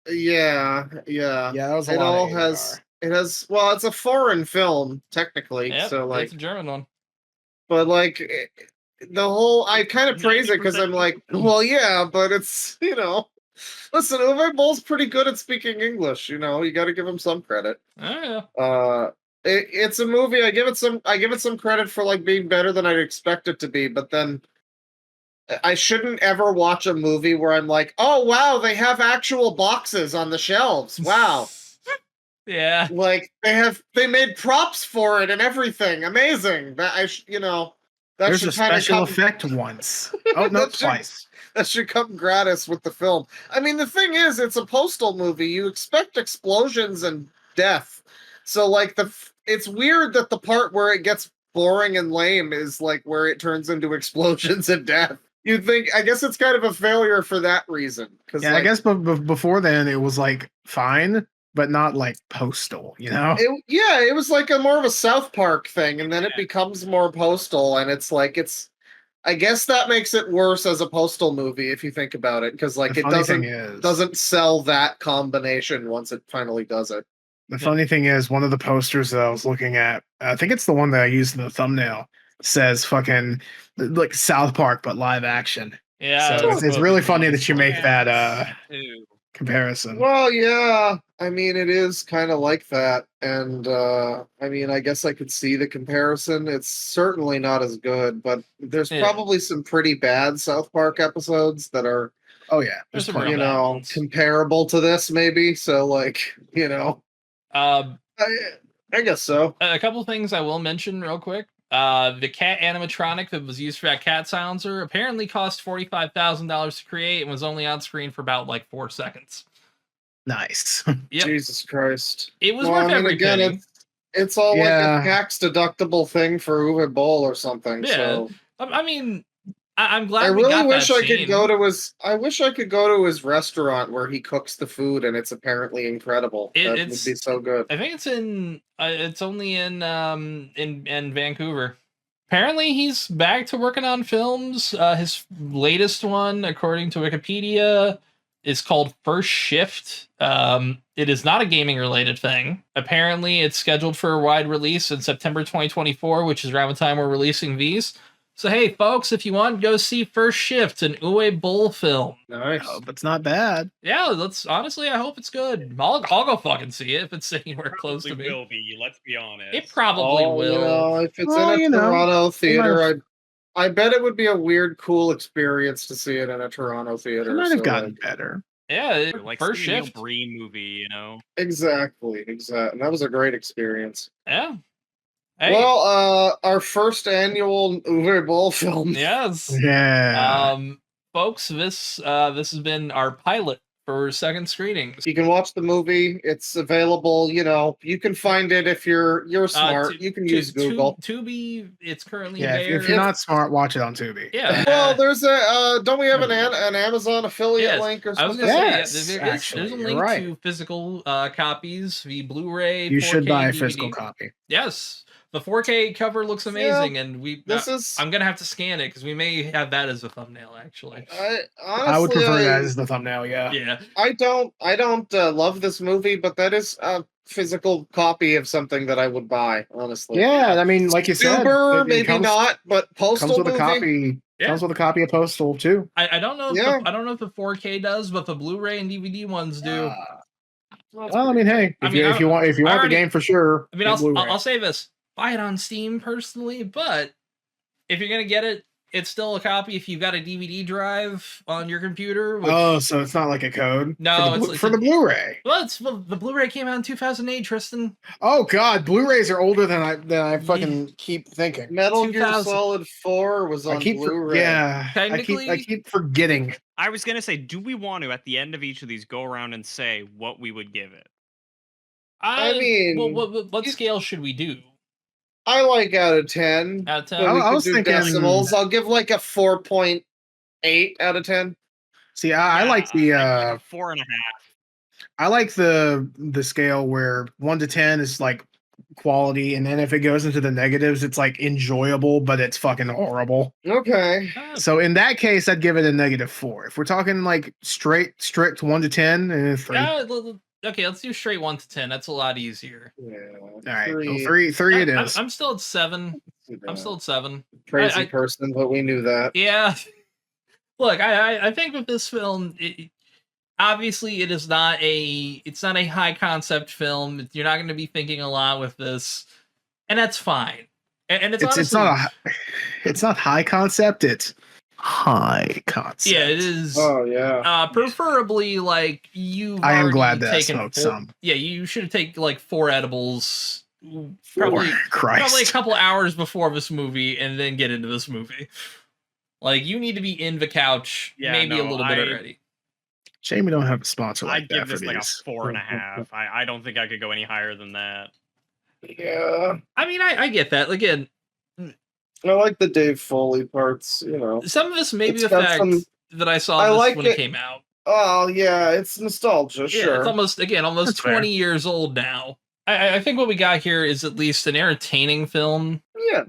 yeah. Yeah, that was a It lot all of has. ADR. It has. Well, it's a foreign film technically, Yep, so like, it's a German one. but like the whole. I kind of praise it because 90% I'm like, well, yeah, but it's Listen, Uwe Boll's pretty good at speaking English. You got to give him some credit. Oh yeah. It's a movie. I give it some credit for like being better than I'd expect it to be, but then I shouldn't ever watch a movie where I'm like, oh wow, they have actual boxes on the shelves. Wow. Yeah. Like they made props for it and everything. Amazing. That that There's should a kinda special come- effect once. Oh no, That should- twice. That should come gratis with the film. I mean, the thing is, it's a Postal movie. You expect explosions and death. So like it's weird that the part where it gets boring and lame is like where it turns into explosions and death. You'd think, I guess it's kind of a failure for that reason. Yeah, I guess before then it was like fine, but not like Postal, it was like more of a South Park thing, and then it becomes more Postal, and it's like I guess that makes it worse as a Postal movie if you think about it, because like The it funny thing is- doesn't sell that combination once it finally does it. The funny thing is, one of the posters that I was looking at, I think it's the one that I used in the thumbnail, says fucking like South Park but live action. Yeah. So it's really funny that you make Yeah. that Ew. comparison. Well, yeah, I mean it is kind of like that, and I mean I guess I could see the comparison. It's certainly not as good, but there's Yeah. probably some pretty bad South Park episodes that are Oh yeah, There's some plenty. real bad ones. comparable to this, maybe. So like Um, I guess so. a couple things I will mention real quick. The cat animatronic that was used for that cat silencer apparently cost $45,000 to create and was only on screen for about like 4 seconds. Nice. Yep. Jesus Christ. It was worth every penny. It's all Yeah. like a tax deductible thing for Uwe Boll or something. Yeah. So I mean, I'm glad I we really got wish that I could scene. go to his. I wish I could go to his restaurant where he cooks the food, and it's apparently incredible. That would It's- be so good. I think it's in. It's only in Vancouver. Apparently, he's back to working on films. His latest one, according to Wikipedia, is called First Shift. It is not a gaming related thing. Apparently, it's scheduled for a wide release in September 2024, which is around the time we're releasing these. So hey, folks, if you want, go see First Shift, an Uwe Boll film. Nice. Oh, but it's not bad. Yeah, let's honestly, I hope it's good. I'll go fucking see it if it's anywhere close to Probably me. will be. Let's be honest. It probably will. You know, if it's Well, in a you know, Toronto theater, have- I bet it would be a weird, cool experience to see it in a Toronto theater. It might have so, gotten like, better. Yeah, like First some Neil Shift. Breen movie, you know. Exactly. And that was a great experience. Yeah. Hey. Well, our first annual Uwe Boll film. Yes. Yeah. Folks, this has been our pilot for second screenings. You can watch the movie. It's available. You know, you can find it if you're smart. You can use Google. Tubi, it's currently Yeah, there. if you're not smart, watch it on Tubi. Yeah. Well, there's a. Don't we have an Amazon affiliate Yes, link or I was something? gonna say, Yes, there's actually, a you're link right. to physical copies, the Blu-ray. You 4K, should buy a DVD. physical copy. Yes, the 4K cover looks amazing, and I'm gonna have to scan it because we may have that as a thumbnail. Actually, I would prefer that as the thumbnail. Yeah. yeah. I don't love this movie, but that is a physical copy of something that I would buy. Honestly, Yeah, I mean, like you said, Uber, it maybe comes, not, but Postal comes with movie. a copy. Yeah. Comes with a copy of Postal too. I don't know. If Yeah. I don't know if the 4K does, but the Blu-ray and DVD ones do. Well, I mean, hey, I if mean, you want the already- game for sure. I mean, get Blu-ray. I'll say this: buy it on Steam personally, but if you're gonna get it, it's still a copy if you've got a DVD drive on your computer. Which, Oh, so it's not like a code? No, for the Blu-ray. well, the Blu-ray came out in 2008, Tristan. Oh God, Blu-rays are older than I fucking keep thinking. Metal Gear 2000. Solid 4 was on Blu-ray. Yeah, Technically- I keep forgetting. I was gonna say, do we want to at the end of each of these go around and say what we would give it? I mean, what scale should we do? I like out of 10. Out of 10? But we I could was do thinking- decimals. I'll give like a 4.8 out of 10. See, I like the like a 4.5. I like the scale where 1 to 10 is like quality, and then if it goes into the negatives, it's like enjoyable, but it's fucking horrible. Okay. So in that case, I'd give it a -4. If we're talking like strict 1 to 10, 3. Okay, let's do straight 1 to 10. That's a lot easier. Yeah. All right, three it is. I'm still at 7. I'm still at 7. Crazy person, but we knew that. Yeah. Look, I think with this film, obviously it's not a high concept film. You're not going to be thinking a lot with this, and that's fine. And it's not high concept. It's high concept. Yeah, it is. Oh yeah. Preferably like I am glad that I smoked some. Yeah, you should have taken like 4 edibles. Probably a couple hours before this movie, and then get into this movie. Like, you need to be in the couch, maybe a little bit already. Shame we don't have a sponsor like I'd that give this for like a these. 4.5. I don't think I could go any higher than that. Yeah. I mean, I get that. Again, I like the Dave Foley parts, you know. some of this may be It's the got fact some- that I saw I this like when it it. came out. Oh yeah, it's nostalgia, Yeah, sure. it's almost That's fair. 20 years old now. I think what we got here is at least an entertaining film. Yeah.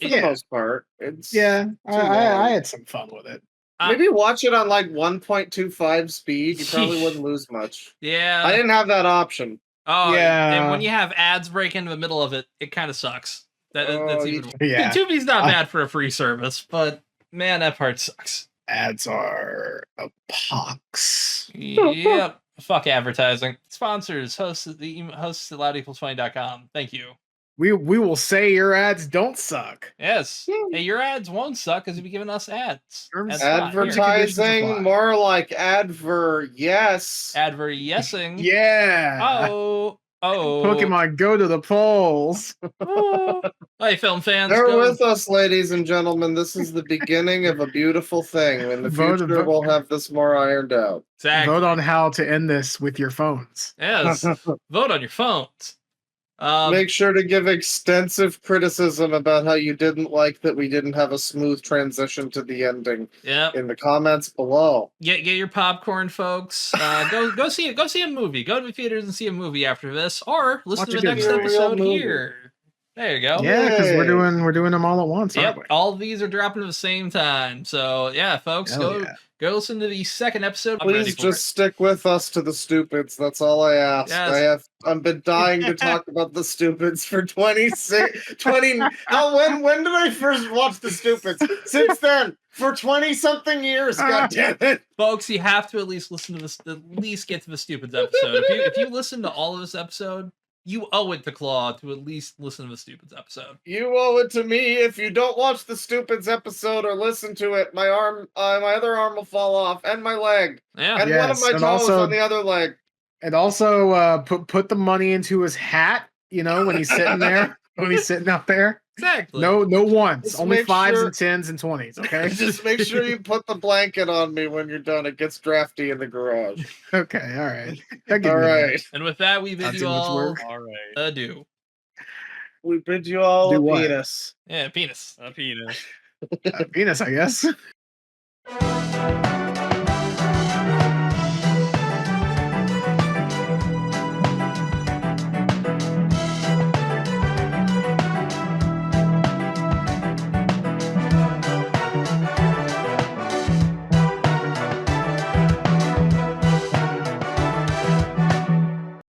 For the Yeah. most part. It's Yeah, too long. I had some fun with it. Maybe watch it on like 1.25 speed. You probably wouldn't lose much. Yeah. I didn't have that option. Oh, Yeah. and when you have ads break into the middle of it, it kind of sucks. That's Oh, even. Yeah, Tubi's not bad for a free service, but man, that part sucks. ads are a pox. Yep. Fuck advertising. Sponsors, hosts at loud20.com. Thank you. We will say your ads don't suck. Yes. Hey, your ads won't suck because you'll be giving us ads. Terms- That's fine. Here. Advertising, apply. more like adver, yes. Adver yesing. Yeah. Oh. Oh, Pokemon, go to the polls. Hey, film fans, Bear go. with us, ladies and gentlemen. This is the beginning of a beautiful thing. In the Vote- future, vote- we'll have this more ironed out. Exactly. Vote on how to end this with your phones. Yes, vote on your phones. Make sure to give extensive criticism about how you didn't like that we didn't have a smooth transition to the ending Yep. in the comments below. Get your popcorn, folks. Go see it. Go see a movie. Go to the theaters and see a movie after this, or listen Watch to a the good next movie. episode Real movie. here. There you go. Yeah, because Yay. we're doing them all at once, aren't Yep, we? all of these are dropping at the same time. So yeah, folks, Hell yeah. go listen to the second episode. I'm ready Please for just stick with us to the stupids. That's all I ask. Yes. I've been dying to talk about the stupids for 26 20 when did I first watch the stupids? Since then, for 20 something years, god damn it. it. Folks, you have to at least listen to this, at least get to the Stupids episode. If you listen to all of this episode, you owe it to Claw to at least listen to the Stupids episode. You owe it to me. If you don't watch the stupids episode or listen to it, my other arm will fall off, and my leg, Yeah. and one of Yes, my and toes also- on the other leg. And also put the money into his hat, when he's sitting there, when he's sitting out there. Exactly. No ones. Just Only make 5s sure- and 10s and 20s, okay? Just make sure you put the blanket on me when you're done. It gets drafty in the garage. Okay, all right. That gives All me that. right. And with that, we bid Not you too much all work. All right. adieu. We bid you all Do a what? penis. Yeah, penis. A penis. Venus, I guess.